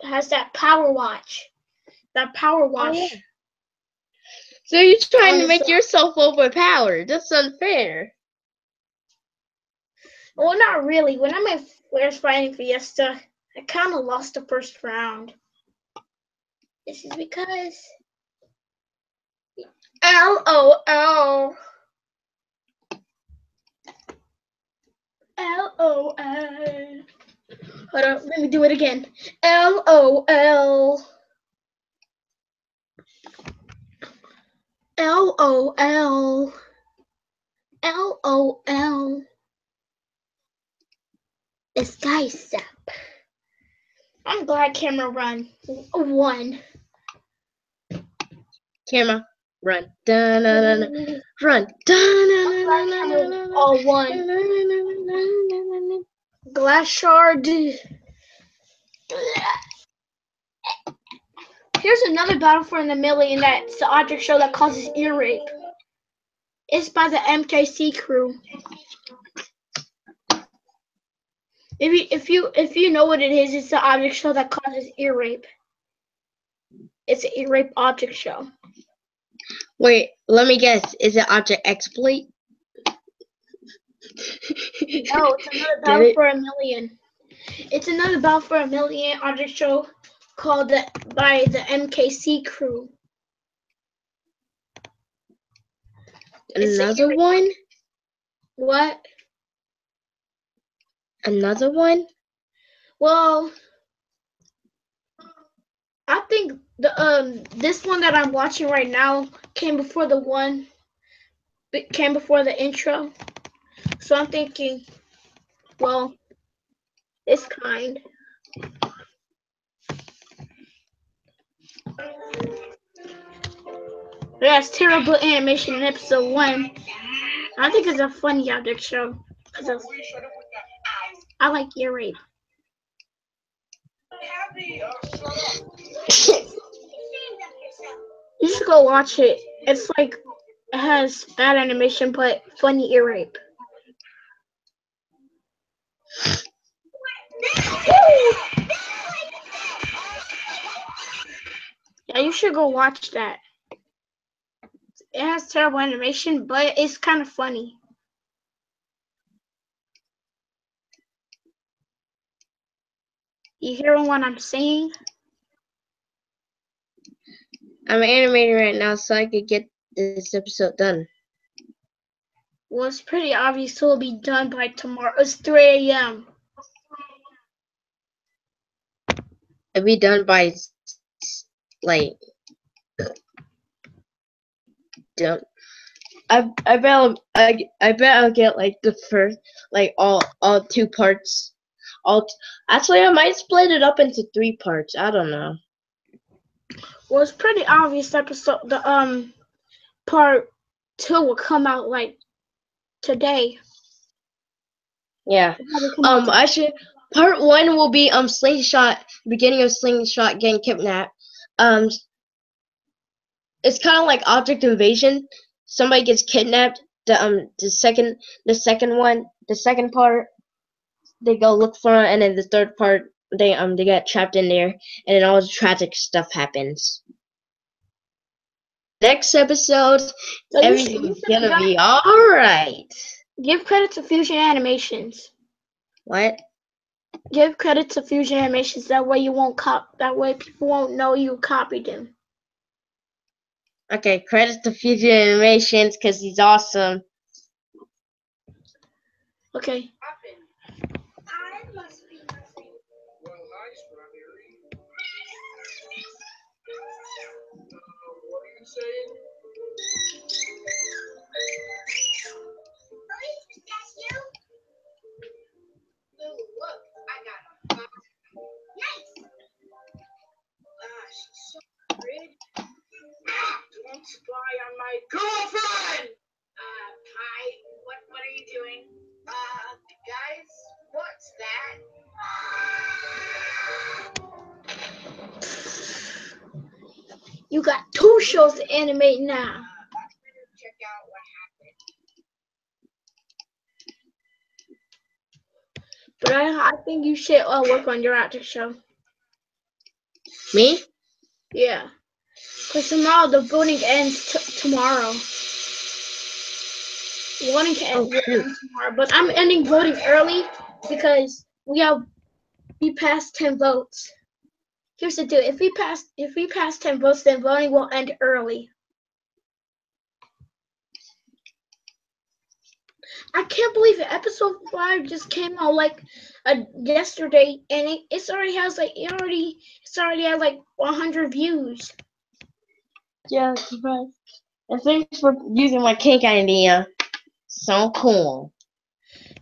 has that power watch. That power watch. Oh. So you're trying to make yourself overpowered. That's unfair. Well, not really. When I made Flair's Fighting Fiesta, I kind of lost the first round. This is because LOL. LOL. Hold on, let me do it again. LOL. LOL. LOL. The sky's up. I'm glad camera won. Camera, run. Dun-dun-dun-dun. Run. Dun-dun-dun-dun-dun-dun. All one. Glass shard. Here's another Battle for the Million that's the object show that causes ear rape. It's by the MKC crew. If you know what it is, it's the object show that causes ear rape. It's an ear rape object show. Wait, let me guess. Is it Object Exploit? No, it's another Battle for a Million. It's another Battle for a Million object show called by the MKC crew. Another one? What? Another one? Well, I think the this one that I'm watching right now came before the one it came before the intro. So I'm thinking, well, it's kind. That's terrible animation in episode 1. I think it's a funny object show because I like ear rape. You should go watch it. It's like it has bad animation but funny ear rape. Yeah, you should go watch that. It has terrible animation, but it's kind of funny. You hearing what I'm saying? I'm animating right now so I could get this episode done. Well, it's pretty obvious it'll be done by tomorrow. It's 3 a.m. It'll be done by like don't. I bet I'll get like the first like all 2 parts. Actually, I might split it up into 3 parts. I don't know. Well, it's pretty obvious episode. The part 2 will come out like today. Yeah. Part 1 will be Slingshot, beginning of Slingshot getting kidnapped. It's kind of like Object Invasion. Somebody gets kidnapped. The second part, they go look for it, and then the third part, they get trapped in there, and then all the tragic stuff happens. Next episode, So everything's gonna be alright. Give credit to Fusion Animations. What? Give credit to Fusion Animations. That way you won't that way people won't know you copied him. Okay, credit to Fusion Animations because he's awesome. Okay. What are you saying? That's you? Lulu, look, I got a box. Nice. She's so weird. Don't spy on my girlfriend. Hi. What are you doing? Guys, what's that? You got 2 shows to animate now. Check out what happened. But I think you should work on your acting show. Me? Yeah. Because tomorrow the voting ends tomorrow. Voting can end tomorrow. But I'm ending voting early because we passed 10 votes. Here's the deal. If we pass 10 votes, then voting will end early. I can't believe it. Episode 5 just came out like yesterday, and it already has like it's already has like 100 views. Yeah, surprise. And thanks for using my cake idea. So cool.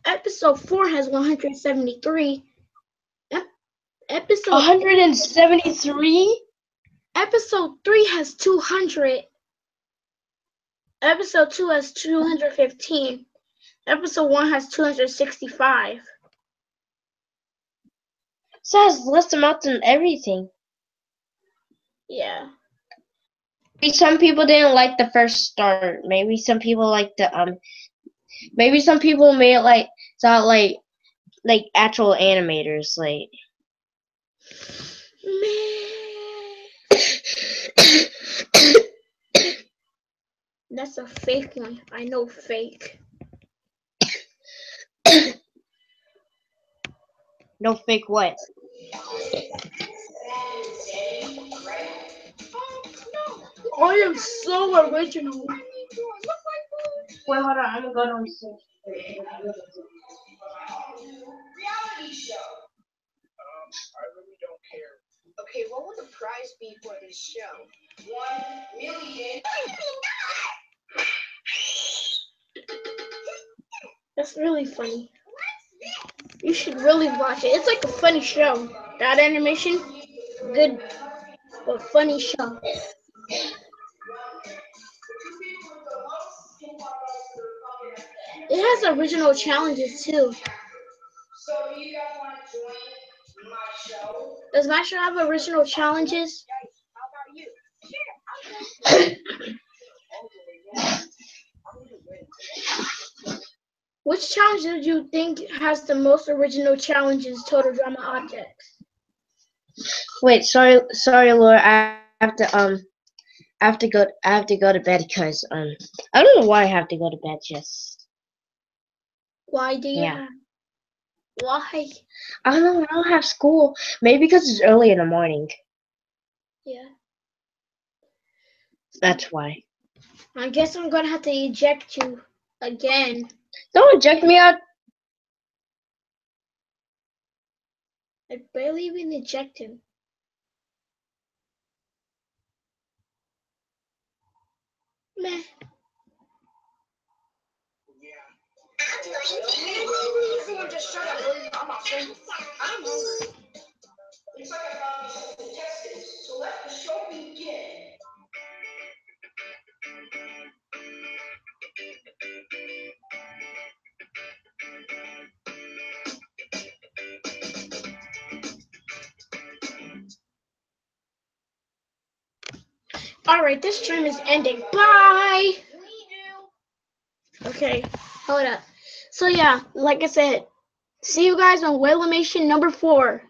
Episode 4 has 173. Episode 173? Episode 3 has 200. Episode 2 has 215. Episode 1 has 265. So it has less amounts than everything. Yeah. Maybe some people didn't like the first start. Maybe some people like the maybe some people made it thought like actual animators like. That's a fake one. I know fake. No fake what? I am so original. Wait, hold on. I'm gonna go downstairs. Okay, what would the prize be for this show? 1 million. That's really funny. You should really watch it. It's like a funny show. That animation, good but funny show. It has original challenges too. So do you guys want to join my show? Does my show have original challenges? How about you? Which challenge do you think has the most original challenges? Total Drama Objects. Wait, sorry, Laura. I have to go to bed because I don't know why I have to go to bed. Just Why do you Yeah. have? Why? I don't know. I don't have school. Maybe because it's early in the morning. Yeah. That's why. I guess I'm gonna have to eject you again. Don't eject me out. I barely even eject him. Meh. Everyone just shut up. I'm not saying I'm hungry. Looks like I found these contestants, so let the show begin. Alright, this stream is ending. Bye! Okay, hold up. So yeah, like I said, see you guys on Whalemation number 4.